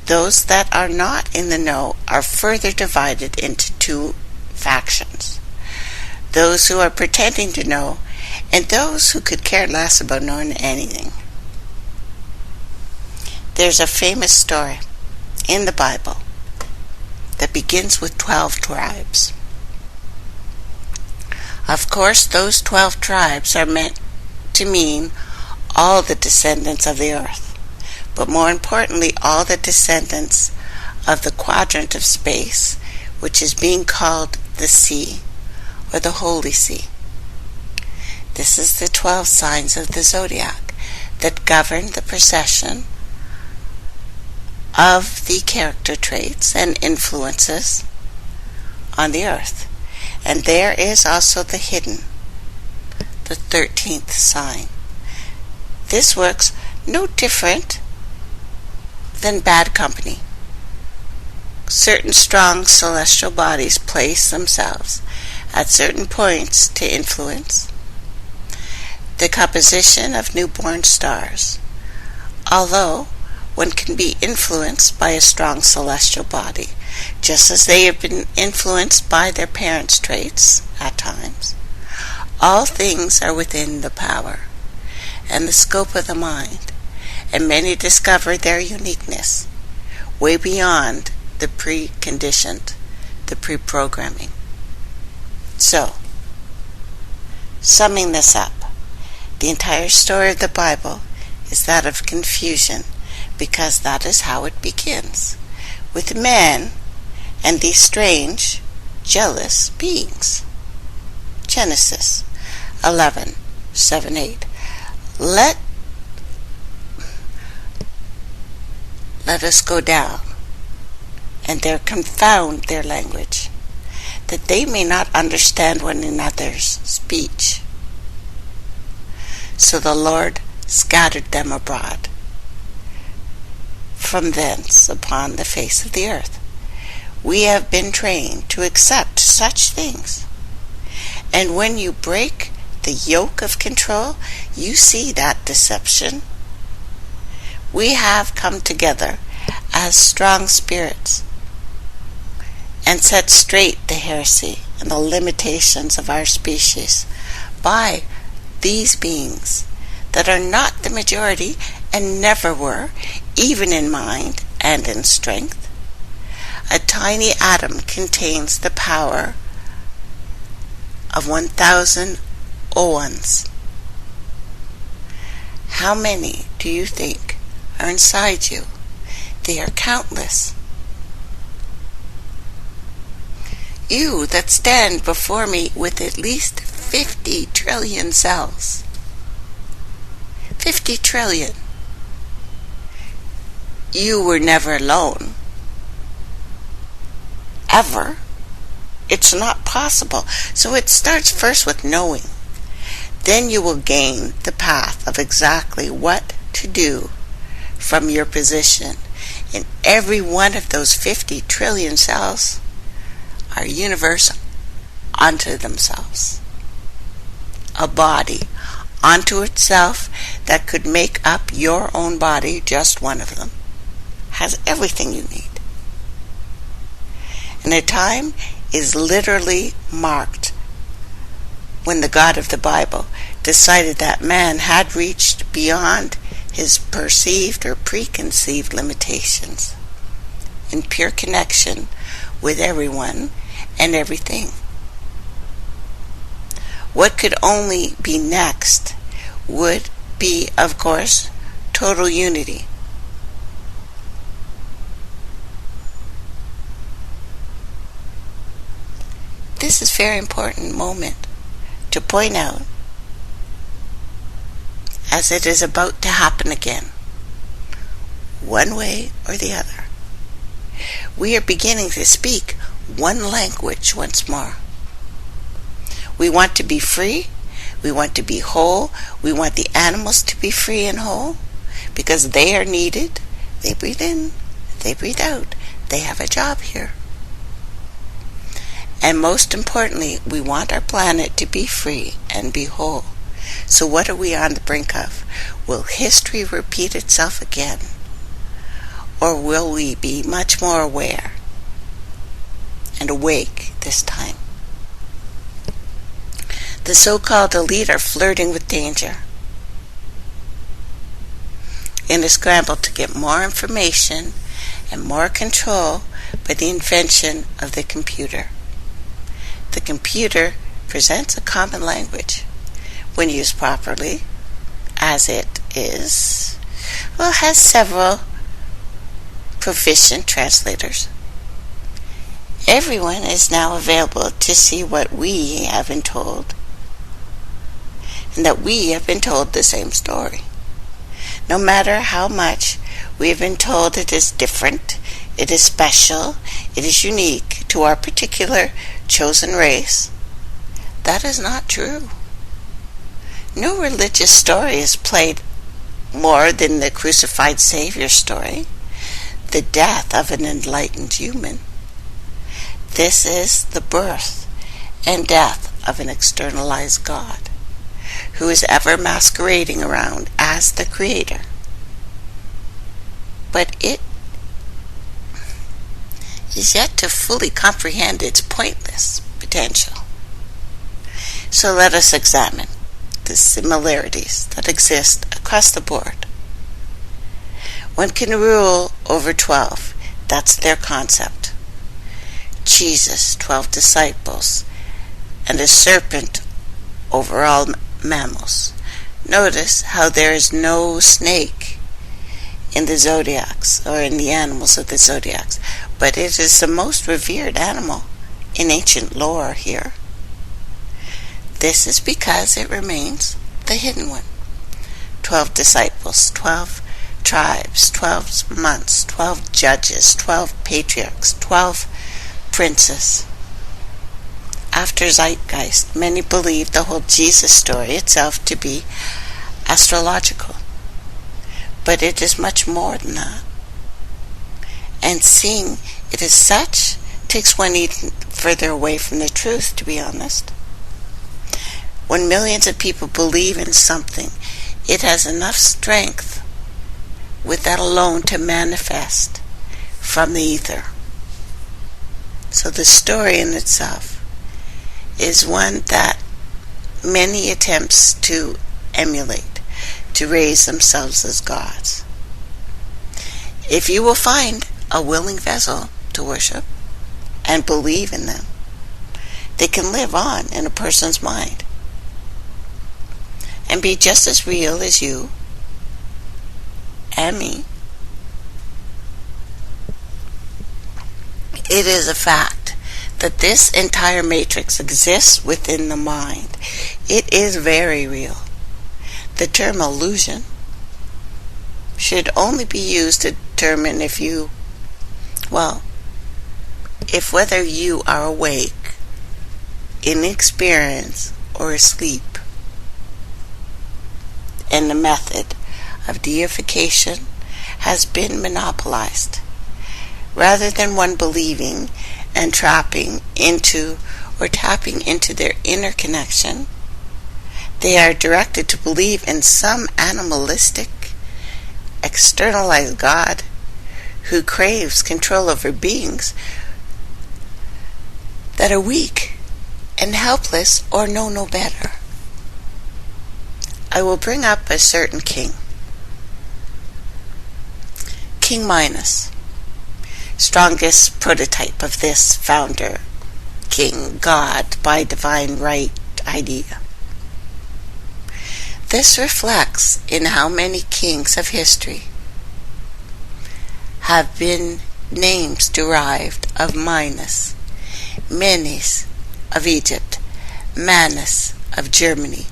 Those that are not in the know are further divided into two factions: those who are pretending to know and those who could care less about knowing anything. There's a famous story in the Bible that begins with 12 tribes. Of course, those 12 tribes are meant to mean all the descendants of the earth, but more importantly, all the descendants of the quadrant of space, which is being called the sea, or the Holy Sea. This is the 12 signs of the zodiac that govern the procession of the character traits and influences on the earth. And there is also the hidden, the 13th sign. This works no different than bad company. Certain strong celestial bodies place themselves at certain points to influence the composition of newborn stars. Although one can be influenced by a strong celestial body, just as they have been influenced by their parents' traits at times, all things are within the power and the scope of the mind, and many discover their uniqueness way beyond the preconditioned, the pre-programming. So, summing this up, the entire story of the Bible is that of confusion, because that is how it begins, with men and these strange, jealous beings. Genesis 11:7-8. Let us go down, and there confound their language, that they may not understand one another's speech. So the Lord scattered them abroad from thence upon the face of the earth. We have been trained to accept such things. And when you break the yoke of control, you see that deception. We have come together as strong spirits and set straight the heresy and the limitations of our species by these beings that are not the majority and never were, even in mind and in strength. A tiny atom contains the power of 1,000 Oans. How many do you think are inside you? They are countless. You that stand before me with at least 50 trillion cells. 50 trillion. You were never alone. Ever. It's not possible. So it starts first with knowing. Then you will gain the path of exactly what to do from your position. In every one of those 50 trillion cells are universe unto themselves. A body unto itself that could make up your own body, just one of them, has everything you need. And a time is literally marked when the God of the Bible decided that man had reached beyond his perceived or preconceived limitations in pure connection with everyone and everything. What could only be next would be, of course, total unity. This is a very important moment to point out, as it is about to happen again, one way or the other. We are beginning to speak one language once more. We want to be free. We want to be whole. We want the animals to be free and whole because they are needed. They breathe in. They breathe out. They have a job here. And most importantly, we want our planet to be free and be whole. So what are we on the brink of? Will history repeat itself again? Or will we be much more aware and awake this time? The so-called elite are flirting with danger in a scramble to get more information and more control by the invention of the computer. The computer presents a common language when used properly, as it is, has several proficient translators. Everyone is now available to see what we have been told, and that we have been told the same story. No matter how much we have been told it is different, it is special, it is unique to our particular chosen race, that is not true. No religious story is played more than the crucified Savior story, the death of an enlightened human. This is the birth and death of an externalized God, who is ever masquerading around as the Creator. But it is yet to fully comprehend its pointless potential. So let us examine the similarities that exist across the board. One can rule over 12. That's their concept. Jesus, 12 disciples, and a serpent over all mammals. Notice how there is no snake in the zodiacs or in the animals of the zodiacs, but it is the most revered animal in ancient lore here. This is because it remains the hidden one. 12 disciples, 12 tribes, 12 months, 12 judges, 12 patriarchs, 12 princes. After Zeitgeist, many believe the whole Jesus story itself to be astrological. But it is much more than that. And seeing it as such takes one even further away from the truth, to be honest. When millions of people believe in something, it has enough strength with that alone to manifest from the ether. So the story in itself is one that many attempts to emulate, to raise themselves as gods. If you will find a willing vessel to worship and believe in them, they can live on in a person's mind and be just as real as you and me. It is a fact that this entire matrix exists within the mind. It is very real. The term illusion should only be used to determine if whether you are awake, in experience, or asleep. And the method of deification has been monopolized. Rather than one believing and tapping into their inner connection, they are directed to believe in some animalistic, externalized God who craves control over beings that are weak and helpless or know no better. I will bring up a certain king. King Minos, strongest prototype of this founder, king, God, by divine right idea. This reflects in how many kings of history have been names derived of Minos, Menes of Egypt, Manus of Germany,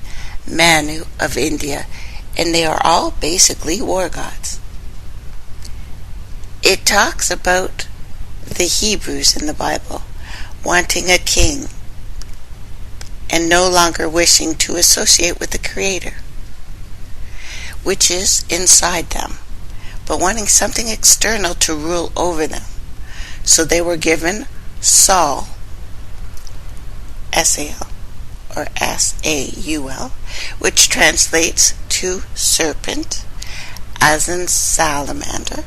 Manu of India, and they are all basically war gods. It talks about the Hebrews in the Bible wanting a king and no longer wishing to associate with the Creator, which is inside them, but wanting something external to rule over them. So they were given Saul S-A-L, or S-A-U-L, which translates to serpent, as in salamander.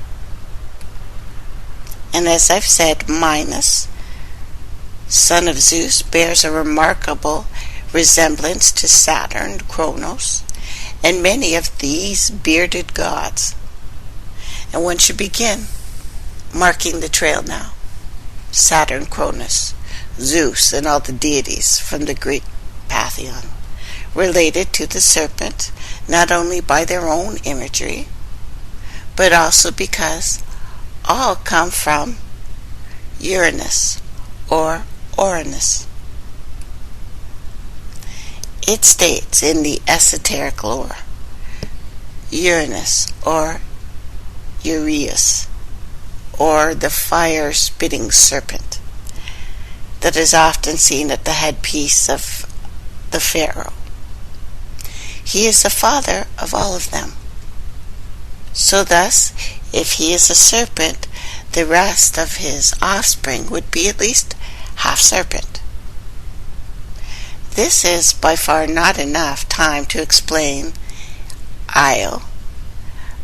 And as I've said, Minos, son of Zeus, bears a remarkable resemblance to Saturn, Kronos, and many of these bearded gods. And one should begin marking the trail now. Saturn, Kronos, Zeus, and all the deities from the Greek pantheon, related to the serpent, not only by their own imagery, but also because all come from Uranus or Uranus. It states in the esoteric lore, Uranus or Urius, or the fire-spitting serpent, that is often seen at the headpiece of the pharaoh. He is the father of all of them. So thus, if he is a serpent, the rest of his offspring would be at least half serpent. This is by far not enough time to explain Io,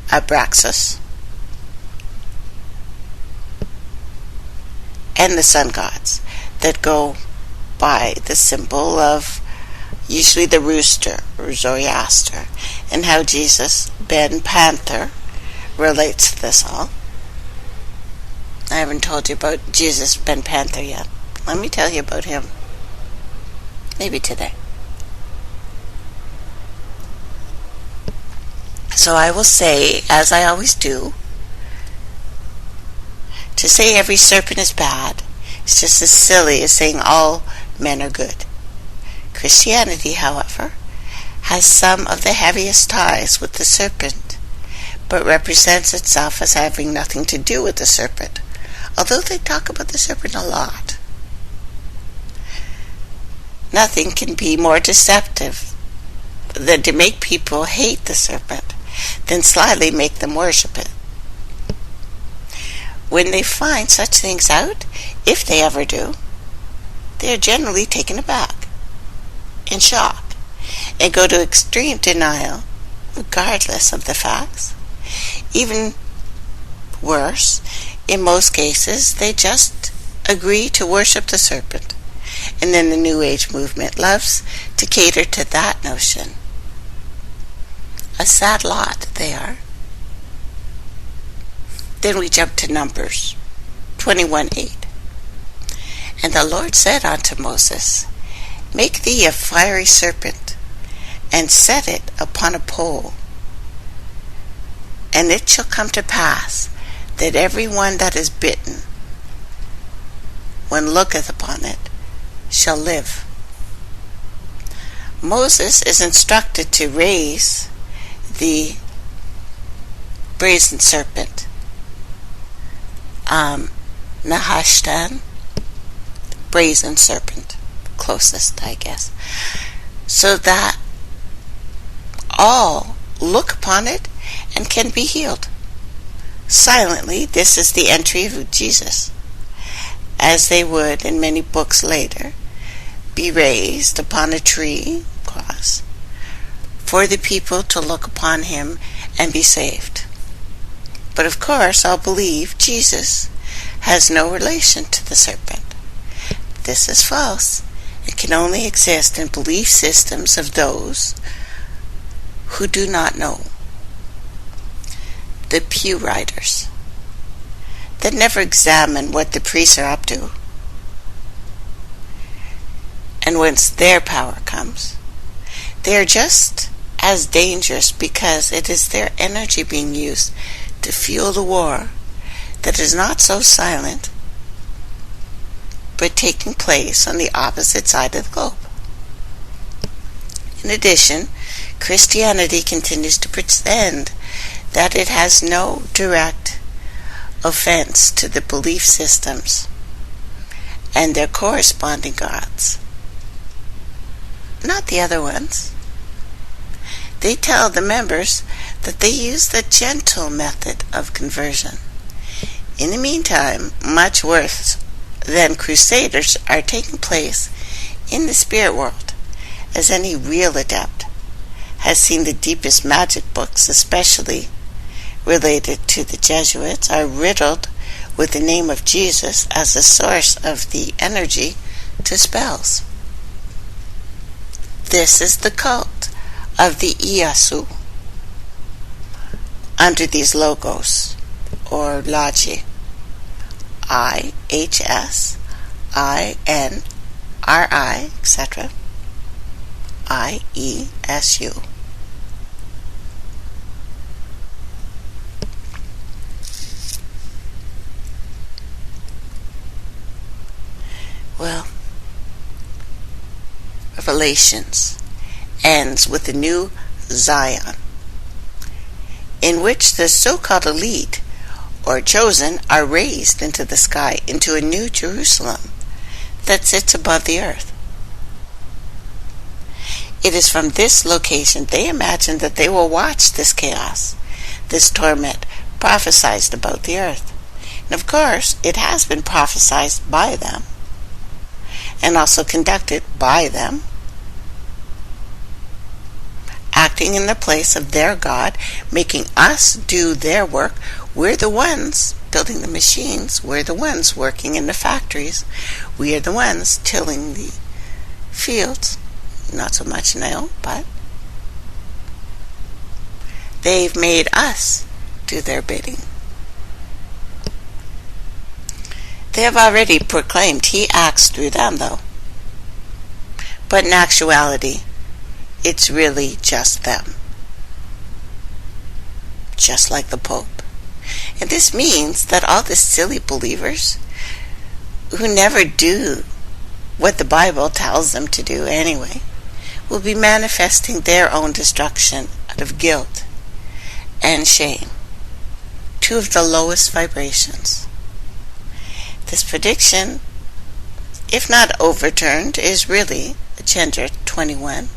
Abraxas, and the sun gods that go by the symbol of usually the rooster or Zoroaster, and how Jesus, Ben Panther, relates to this all. I haven't told you about Jesus, Ben Panther yet. Let me tell you about him. Maybe today. So I will say, as I always do, to say every serpent is bad is just as silly as saying all men are good. Christianity, however, has some of the heaviest ties with the serpent, but represents itself as having nothing to do with the serpent, although they talk about the serpent a lot. Nothing can be more deceptive than to make people hate the serpent, then slyly make them worship it. When they find such things out, if they ever do, they are generally taken aback, in shock, and go to extreme denial, regardless of the facts. Even worse, in most cases, they just agree to worship the serpent. And then the New Age movement loves to cater to that notion. A sad lot they are. Then we jump to Numbers 21:8. And the Lord said unto Moses, Make thee a fiery serpent, and set it upon a pole. And it shall come to pass that every one that is bitten, when looketh upon it, shall live. Moses is instructed to raise the brazen serpent, Nahashtan, brazen serpent, closest, I guess, so that all look upon it and can be healed. Silently, this is the entry of Jesus, as they would in many books later be raised upon a tree cross for the people to look upon him and be saved. But of course, I'll believe Jesus has no relation to the serpent. This is false. It can only exist in belief systems of those who do not know. The pew riders that never examine what the priests are up to, and whence their power comes. They are just as dangerous because it is their energy being used to fuel the war that is not so silent, but taking place on the opposite side of the globe. In addition, Christianity continues to pretend that it has no direct offense to the belief systems and their corresponding gods. Not the other ones. They tell the members that they use the gentle method of conversion. In the meantime, much worse than crusaders are taking place in the spirit world, as any real adept has seen, the deepest magic books, especially related to the Jesuits, are riddled with the name of Jesus as the source of the energy to spells. This is the cult of the Iasu. Under these logos, or logi, IHS, INRI, etc., IESU. Well, Revelations ends with the new Zion, in which the so-called elite or chosen are raised into the sky, into a new Jerusalem that sits above the earth. It is from this location they imagine that they will watch this chaos, this torment prophesied about the earth. And of course, it has been prophesied by them, and also conducted by them, acting in the place of their God, making us do their work. We're the ones building the machines. We're the ones working in the factories. We are the ones tilling the fields. Not so much now, but they've made us do their bidding. They have already proclaimed he acts through them, though. But in actuality, it's really just them. Just like the Pope. And this means that all the silly believers who never do what the Bible tells them to do anyway will be manifesting their own destruction out of guilt and shame, two of the lowest vibrations. This prediction, if not overturned, is really Agenda 21.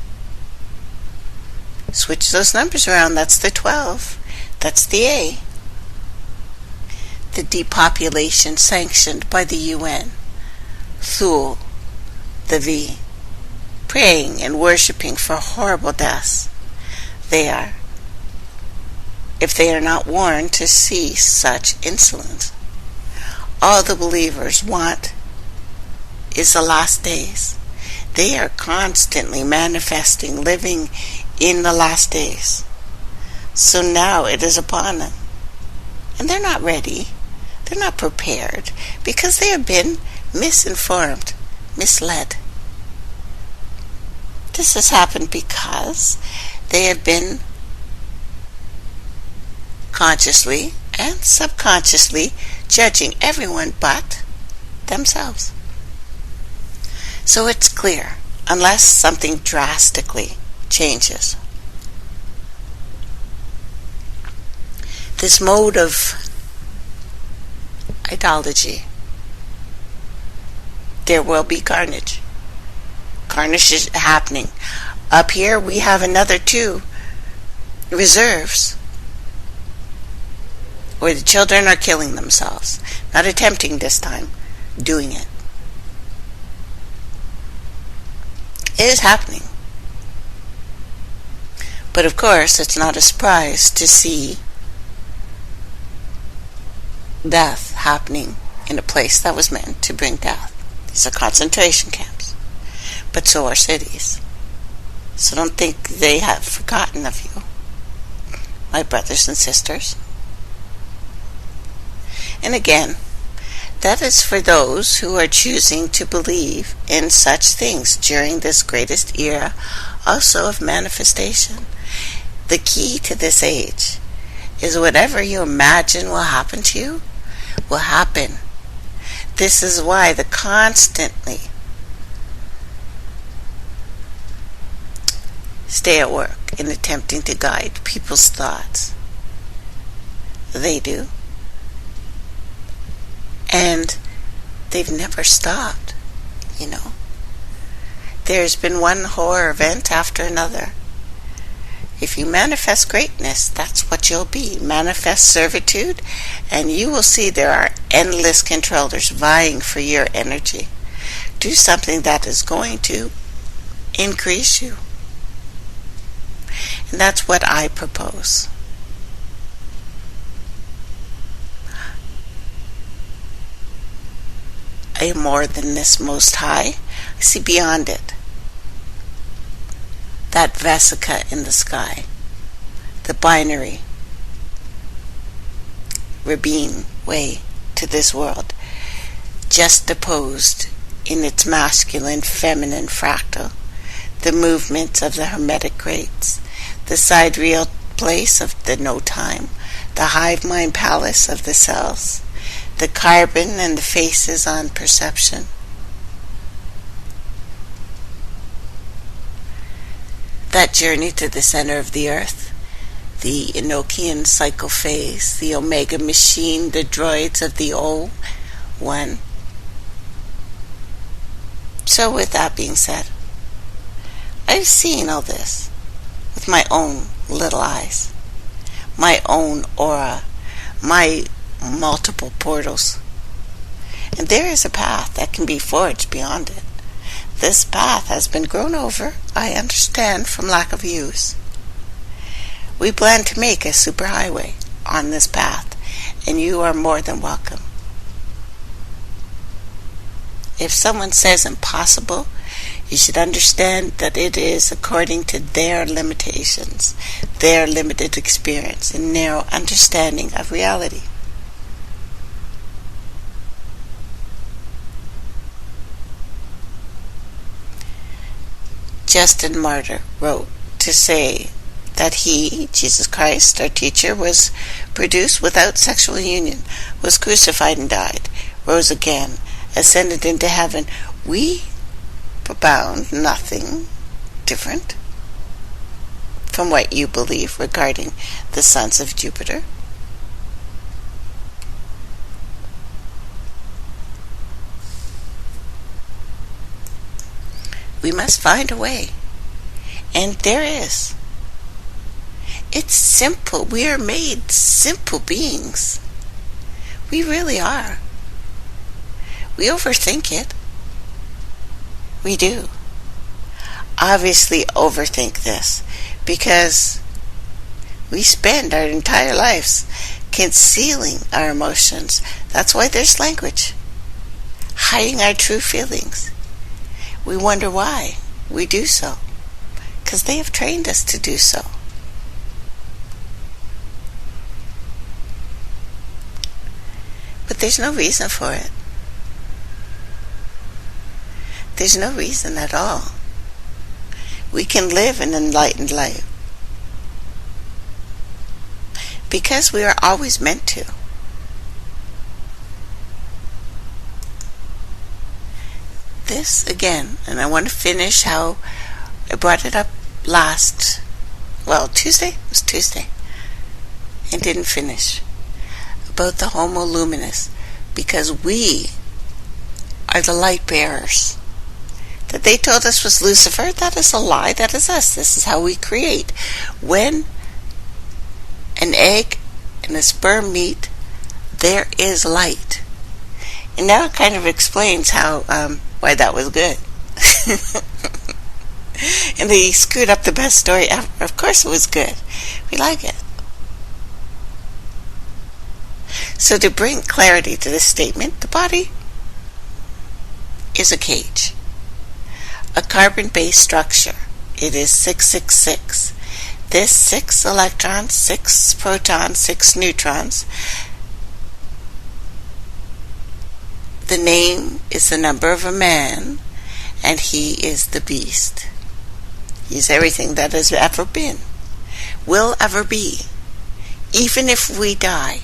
Switch those numbers around. That's the 12. That's the A. The depopulation sanctioned by the UN. Thule, the V. Praying and worshipping for horrible deaths. They are, if they are not warned to cease such insolence. All the believers want is the last days. They are constantly manifesting, living in the last days. So now it is upon them. And they're not ready. They're not prepared because they have been misinformed, misled. This has happened because they have been consciously and subconsciously judging everyone but themselves. So it's clear, unless something drastically changes, this mode of ideology, there will be carnage. Carnage is happening. Up here we have another 2 reserves where the children are killing themselves. Not attempting this time, doing it. It is happening. But of course, it's not a surprise to see death happening in a place that was meant to bring death. These are concentration camps. But so are cities. So don't think they have forgotten of you, my brothers and sisters. And again, that is for those who are choosing to believe in such things during this greatest era also of manifestation. The key to this age is whatever you imagine will happen to you will happen. This is why the constantly stay at work in attempting to guide people's thoughts. They do. And they've never stopped, There's been one horror event after another. If you manifest greatness, that's what you'll be. Manifest servitude, and you will see there are endless controllers vying for your energy. do something that is going to increase you. And that's what I propose. I am more than this Most High. I see beyond it. That vesica in the sky, the binary Rabin way to this world, juxtaposed in its masculine, feminine fractal, the movements of the Hermetic grades, the sidereal place of the no-time, the hive mind palace of the cells, the carbon and the faces on perception. That journey to the center of the earth, the Enochian cycle phase, the Omega machine, the droids of the O1. So with that being said, I've seen all this with my own little eyes, my own aura, my multiple portals. And there is a path that can be forged beyond it. This path has been grown over, I understand, from lack of use. We plan to make a superhighway on this path, and you are more than welcome. If someone says impossible, you should understand that it is according to their limitations, their limited experience, and narrow understanding of reality. Justin Martyr wrote to say that he, Jesus Christ, our teacher, was produced without sexual union, was crucified and died, rose again, ascended into heaven. We propound nothing different from what you believe regarding the sons of Jupiter. We must find a way. And there is. It's simple. We are made simple beings. We really are. We overthink it. We do. Obviously overthink this because we spend our entire lives concealing our emotions. That's why there's language. Hiding our true feelings. We wonder why we do so. Because they have trained us to do so. But there's no reason for it. There's no reason at all. We can live an enlightened life because we are always meant to. This again, and I want to finish how I brought it up Tuesday? It was Tuesday. And didn't finish. About the Homo Luminous. Because we are the light bearers. That they told us was Lucifer, that is a lie. That is us. This is how we create. When an egg and a sperm meet, there is light. And now it kind of explains how why that was good. And they screwed up the best story ever. Of course it was good. We like it. So to bring clarity to this statement, the body is a cage. A carbon-based structure. It is 666. This 6 electrons, 6 protons, 6 neutrons. The name is the number of a man, and he is the beast. He's everything that has ever been, will ever be. Even if we die,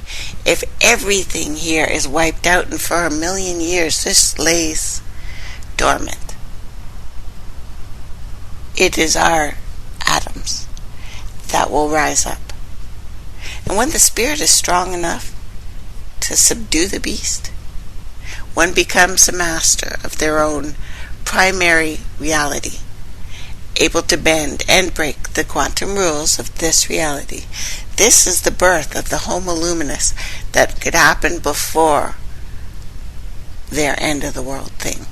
if everything here is wiped out and for 1,000,000 years this lays dormant, it is our atoms that will rise up. And when the spirit is strong enough to subdue the beast, one becomes a master of their own primary reality, able to bend and break the quantum rules of this reality. This is the birth of the Homo Luminous that could happen before their end of the world thing.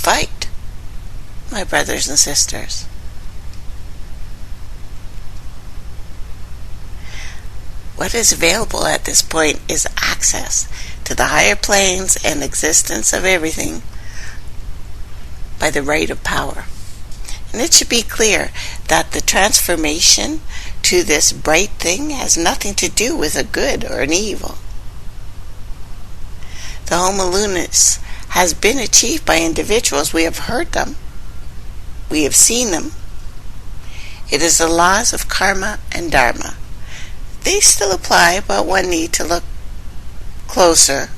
fight, my brothers and sisters. What is available at this point is access to the higher planes and existence of everything by the right of power. And it should be clear that the transformation to this bright thing has nothing to do with a good or an evil. The Homo Lunis has been achieved by individuals. We have heard them. We have seen them. It is the laws of karma and dharma. They still apply, but one need to look closer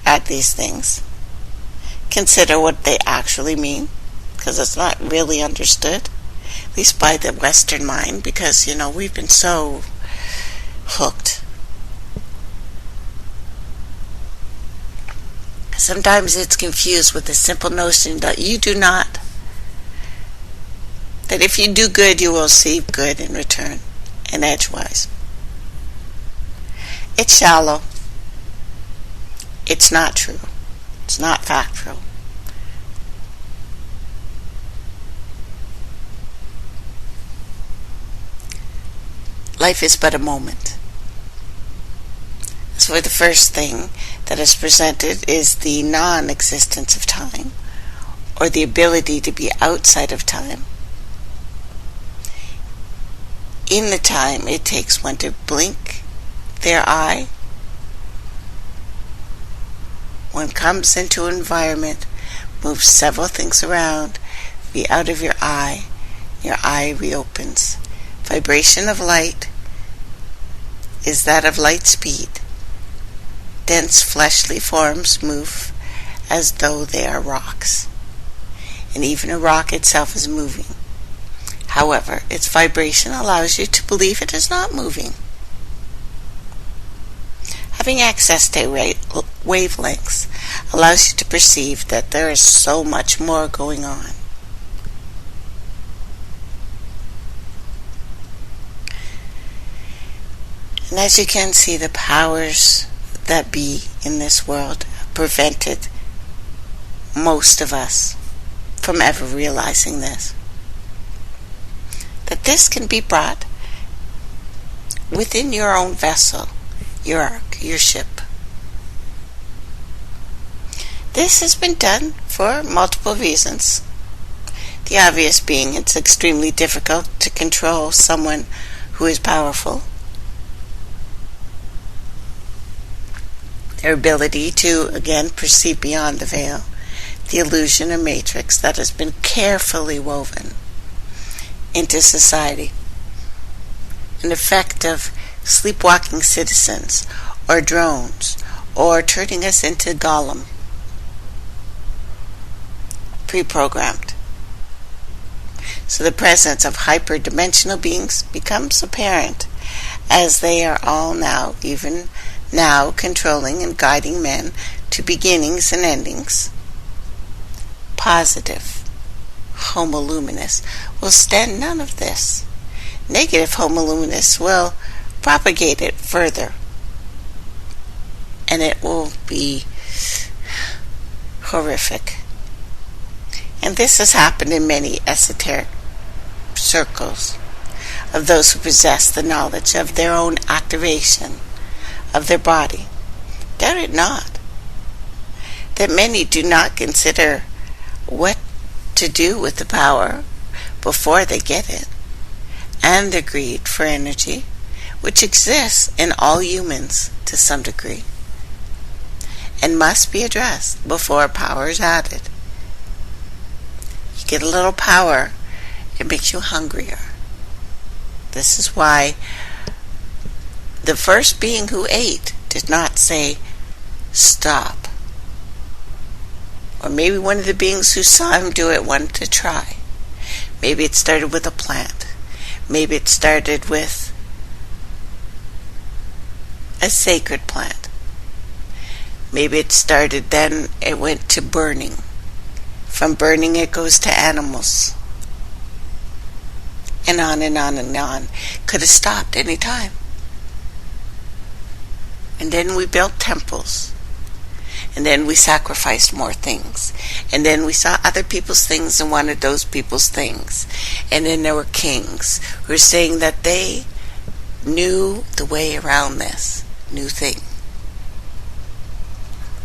at these things. Consider what they actually mean, because it's not really understood, at least by the Western mind, because, we've been so hooked. Sometimes it's confused with the simple notion that that if you do good, you will receive good in return, and edgewise. It's shallow. It's not true. It's not factual. Life is but a moment. So the first thing that is presented is the non-existence of time, or the ability to be outside of time. In the time it takes one to blink their eye, one comes into an environment, moves several things around, be out of your eye reopens. Vibration of light is that of light speed. Dense fleshly forms move as though they are rocks, and even a rock itself is moving. However, its vibration allows you to believe it is not moving. Having access to wavelengths allows you to perceive that there is so much more going on. And as you can see, the powers that be in this world have prevented most of us from ever realizing this. That this can be brought within your own vessel, your ark, your ship. This has been done for multiple reasons. The obvious being it's extremely difficult to control someone who is powerful. Their ability to, again, perceive beyond the veil, the illusion or matrix that has been carefully woven into society. An effect of sleepwalking citizens or drones, or turning us into Gollum, pre-programmed. So the presence of hyperdimensional beings becomes apparent as they are all even now controlling and guiding men to beginnings and endings. Positive Homo Luminous will stand none of this. Negative Homo Luminous will propagate it further, and it will be horrific. And this has happened in many esoteric circles of those who possess the knowledge of their own activation of their body. Doubt it not, that many do not consider what to do with the power before they get it, and the greed for energy, which exists in all humans to some degree, and must be addressed before power is added. You get a little power, it makes you hungrier. This is why the first being who ate did not say, stop. Or maybe one of the beings who saw him do it wanted to try. Maybe it started with a plant. Maybe it started with a sacred plant. Maybe it started, then it went to burning. From burning it goes to animals. And on and on and on. Could have stopped any time. And then we built temples. And then we sacrificed more things. And then we saw other people's things and wanted those people's things. And then there were kings who were saying that they knew the way around this new thing.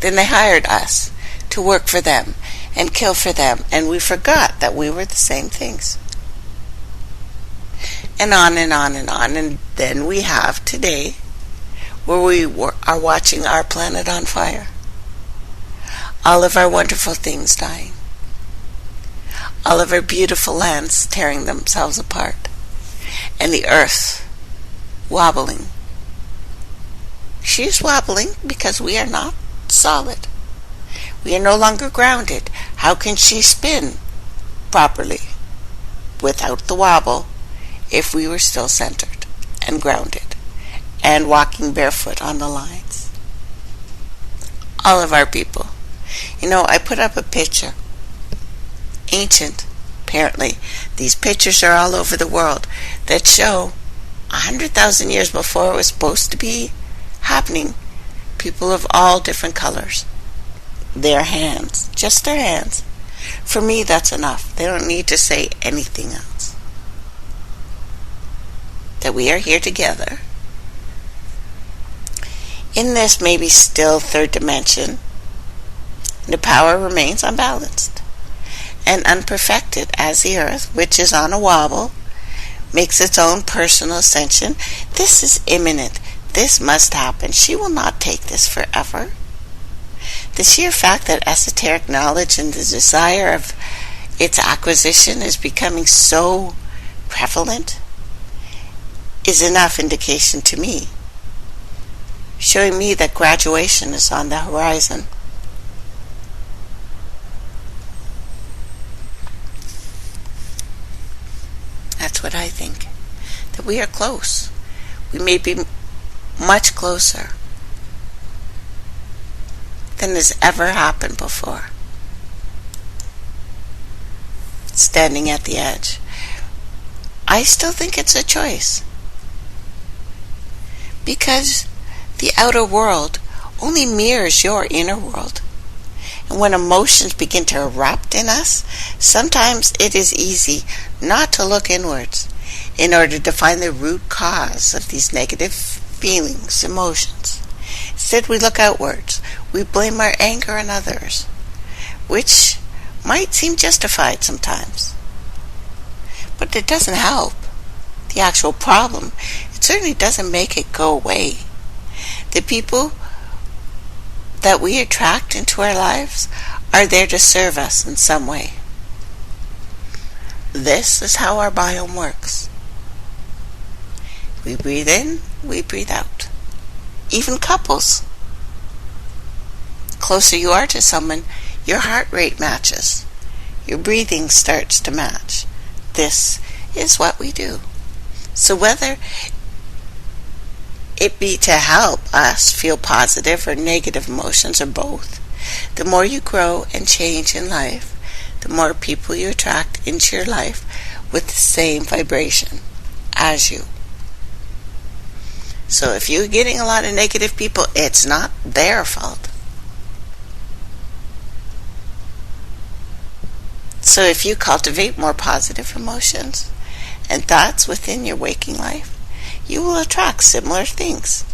Then they hired us to work for them and kill for them, and we forgot that we were the same things. And on and on and on. And then we have today where we are watching our planet on fire. All of our wonderful things dying. All of our beautiful lands tearing themselves apart. And the earth wobbling. She's wobbling because we are not solid. We are no longer grounded. How can she spin properly without the wobble if we were still centered and grounded and walking barefoot on the lines? All of our people. I put up a picture. Ancient, apparently. These pictures are all over the world that show 100,000 years before it was supposed to be happening, people of all different colors. Their hands, just their hands. For me, that's enough. They don't need to say anything else. That we are here together in this maybe still third dimension. The power remains unbalanced and unperfected as the earth, which is on a wobble, makes its own personal ascension. This is imminent. This must happen. She will not take this forever. The sheer fact that esoteric knowledge and the desire of its acquisition is becoming so prevalent is enough indication to me, showing me that graduation is on the horizon. That's what I think. That we are close. We may be much closer than has ever happened before. Standing at the edge. I still think it's a choice. Because the outer world only mirrors your inner world. And when emotions begin to erupt in us, sometimes it is easy not to look inwards in order to find the root cause of these negative feelings, emotions. Instead, we look outwards. We blame our anger on others, which might seem justified sometimes. But it doesn't help the actual problem. It certainly doesn't make it go away. The people that we attract into our lives are there to serve us in some way. This is how our biome works. We breathe in, we breathe out. Even couples. Closer you are to someone, your heart rate matches. Your breathing starts to match. This is what we do. So whether it be to help us feel positive or negative emotions or both, the more you grow and change in life, the more people you attract into your life with the same vibration as you. So if you're getting a lot of negative people, it's not their fault. So if you cultivate more positive emotions and thoughts within your waking life, you will attract similar things.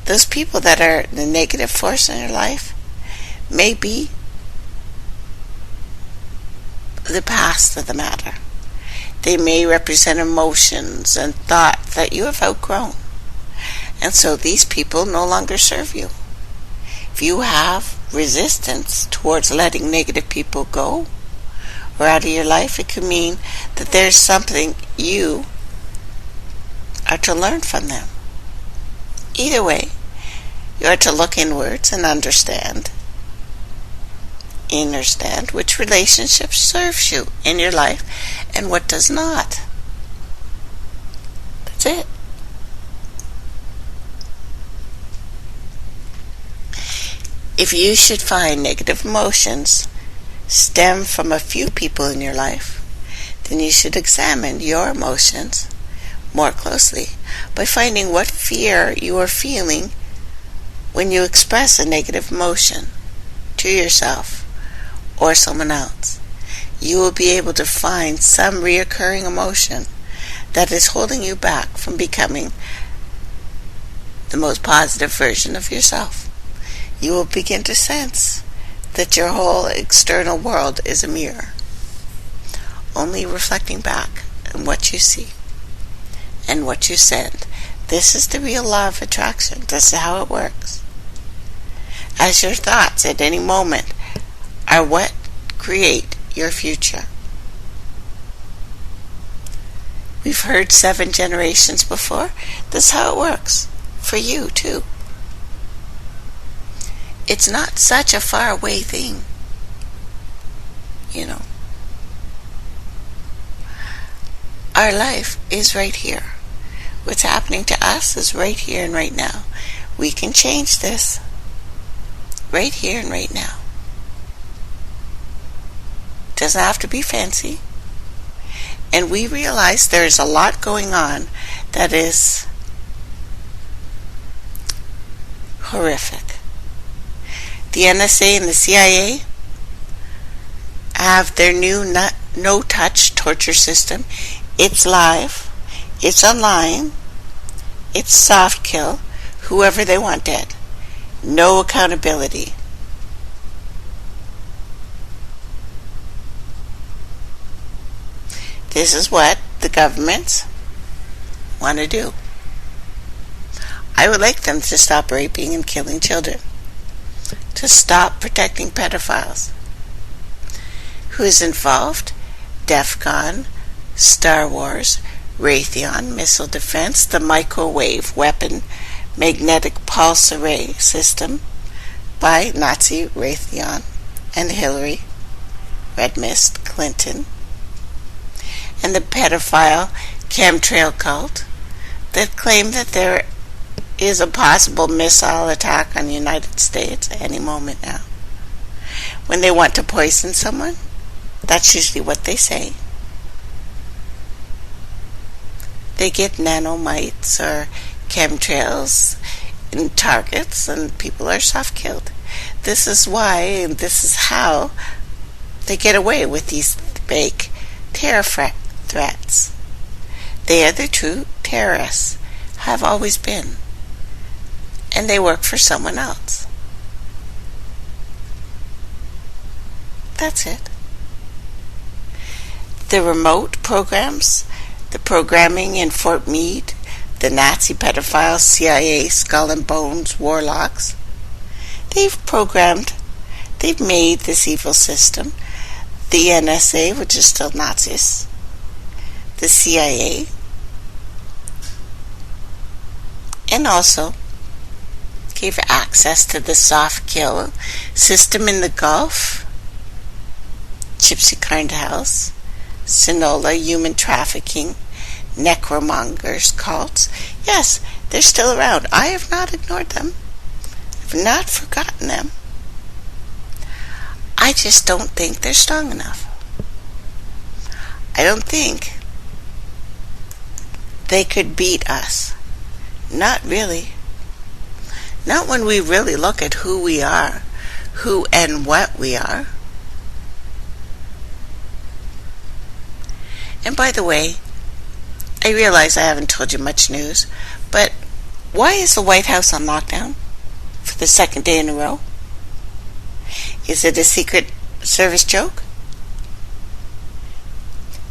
Those people that are the negative force in your life may be the past of the matter. They may represent emotions and thoughts that you have outgrown. And so these people no longer serve you. If you have resistance towards letting negative people go or out of your life, it could mean that there's something you are to learn from them. Either way, you are to look inwards and understand which relationship serves you in your life and what does not. That's it. If you should find negative emotions stem from a few people in your life, then you should examine your emotions more closely by finding what fear you are feeling when you express a negative emotion to yourself or someone else, you will be able to find some reoccurring emotion that is holding you back from becoming the most positive version of yourself. You will begin to sense that your whole external world is a mirror, only reflecting back on what you see and what you send. This is the real law of attraction. This is how it works. As your thoughts at any moment are what create your future. We've heard 7 generations before. This is how it works for you too. It's not such a far away thing, you know. Our life is right here. What's happening to us is right here and right now. We can change this right here and right now. Doesn't have to be fancy. And we realize there's a lot going on that is horrific. The NSA and the CIA have their new no-touch torture system. It's live, it's online, it's soft kill, whoever they want dead. No accountability. This is what the governments want to do. I would like them to stop raping and killing children, to stop protecting pedophiles. Who is involved? DEFCON, Star Wars, Raytheon, missile defense, the microwave weapon, magnetic pulse array system by Nazi Raytheon and Hillary, Red Mist, Clinton, and the pedophile chemtrail cult that claim that there is a possible missile attack on the United States at any moment now. When they want to poison someone, that's usually what they say. They get nanomites or chemtrails in targets and people are soft-killed. This is why, and this is how they get away with these fake terror threats. They are the true terrorists, have always been. And they work for someone else. That's it. The remote programs, the programming in Fort Meade, the Nazi pedophiles, CIA, skull and bones, warlocks, they've made this evil system. The NSA, which is still Nazis, the CIA, and also gave access to the soft kill system in the Gulf, Gypsy Kind House, Sinola, human trafficking, necromongers, cults. Yes, they're still around. I have not ignored them. I've not forgotten them. I just don't think they're strong enough. I don't think they could beat us. Not really. Not when we really look at who we are, who and what we are. And by the way, I realize I haven't told you much news, but why is the White House on lockdown for the 2nd day in a row? Is it a Secret Service joke?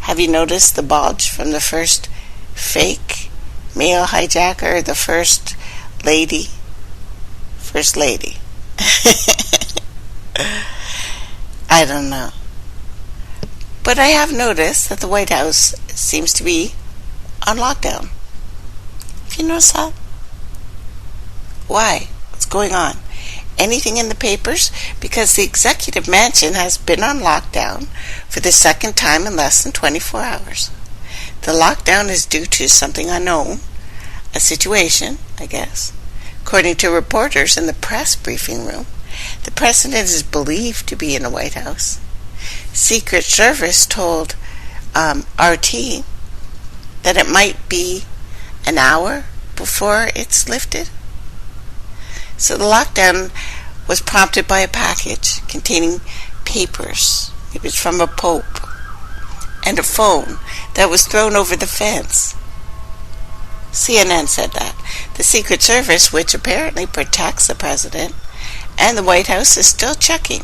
Have you noticed the bulge from the first fake male hijacker, the first lady? First lady. I don't know. But I have noticed that the White House seems to be on lockdown. Have you noticed that? Why? What's going on? Anything in the papers? Because the executive mansion has been on lockdown for the 2nd time in less than 24 hours. The lockdown is due to something unknown, a situation, I guess. According to reporters in the press briefing room, the president is believed to be in the White House. Secret Service told RT that it might be an hour before it's lifted. So the lockdown was prompted by a package containing papers. It was from a pope, and a phone that was thrown over the fence. CNN said that. The Secret Service, which apparently protects the president, and the White House is still checking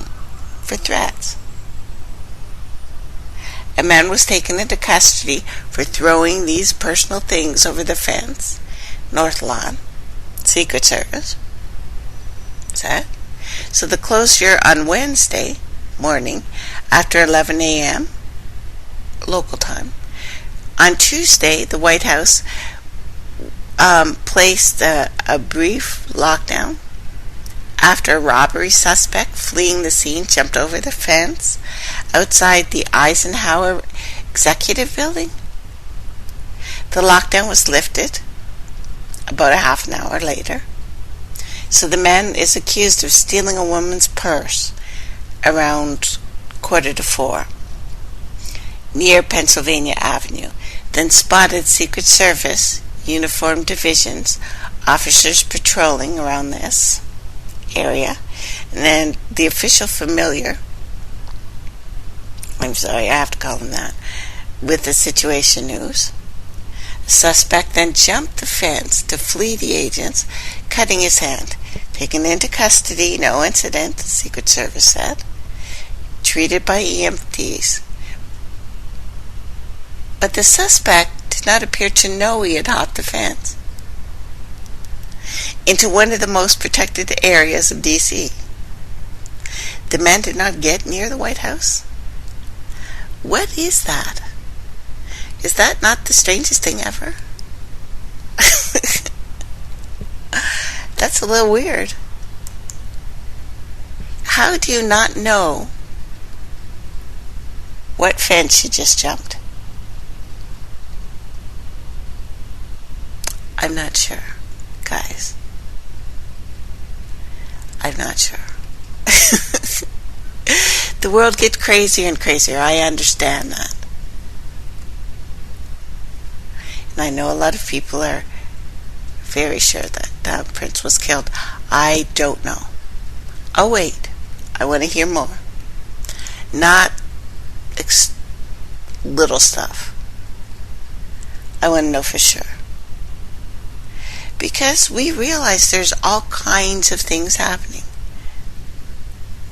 for threats. A man was taken into custody for throwing these personal things over the fence. North Lawn. Secret Service. Set. So the closure on Wednesday morning after 11 a.m. local time. On Tuesday, the White House placed a brief lockdown after a robbery suspect fleeing the scene jumped over the fence outside the Eisenhower Executive Building. The lockdown was lifted about a half an hour later. So the man is accused of stealing a woman's purse around 3:45 near Pennsylvania Avenue, then spotted Secret Service uniformed divisions, officers patrolling around this area, and then the official familiar, I'm sorry, I have to call him that, with the Situation News. The suspect then jumped the fence to flee the agents, cutting his hand. Taken into custody, no incident, the Secret Service said. Treated by EMTs. But the suspect did not appear to know he had hopped the fence into one of the most protected areas of D.C. The man did not get near the White House. What is that? Is that not the strangest thing ever? That's a little weird. How do you not know what fence you just jumped? I'm not sure, guys. I'm not sure. The world gets crazier and crazier. I understand that. And I know a lot of people are very sure that Prince was killed. I don't know. I'll wait. I want to hear more. Not little stuff. I want to know for sure. Because we realize there's all kinds of things happening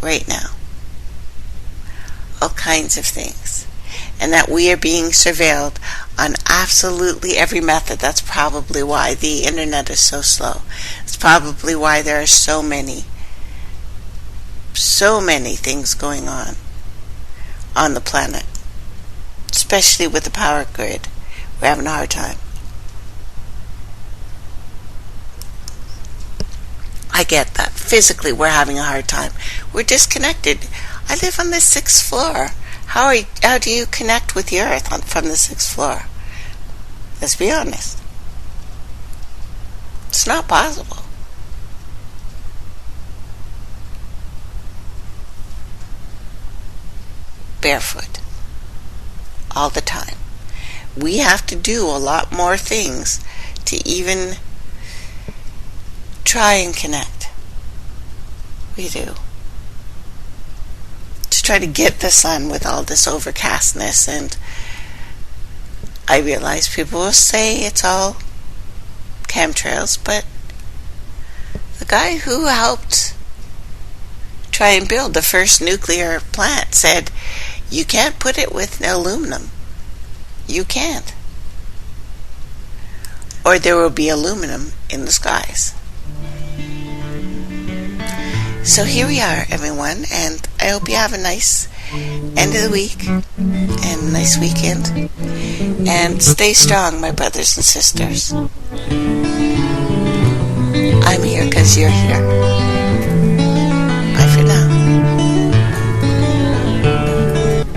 right now. All kinds of things. And that we are being surveilled on absolutely every method. That's probably why the internet is so slow. It's probably why there are so many things going on the planet. Especially with the power grid. We're having a hard time. I get that. Physically, we're having a hard time. We're disconnected. I live on the 6th floor. How do you connect with the earth from the 6th floor? Let's be honest. It's not possible. Barefoot. All the time. We have to do a lot more things to even try and connect. We do. To try to get the sun with all this overcastness, and I realize people will say it's all chemtrails, but the guy who helped try and build the first nuclear plant said you can't put it with aluminum. You can't. Or there will be aluminum in the skies. So here we are, everyone, and I hope you have a nice end of the week and a nice weekend. And stay strong, my brothers and sisters. I'm here because you're here.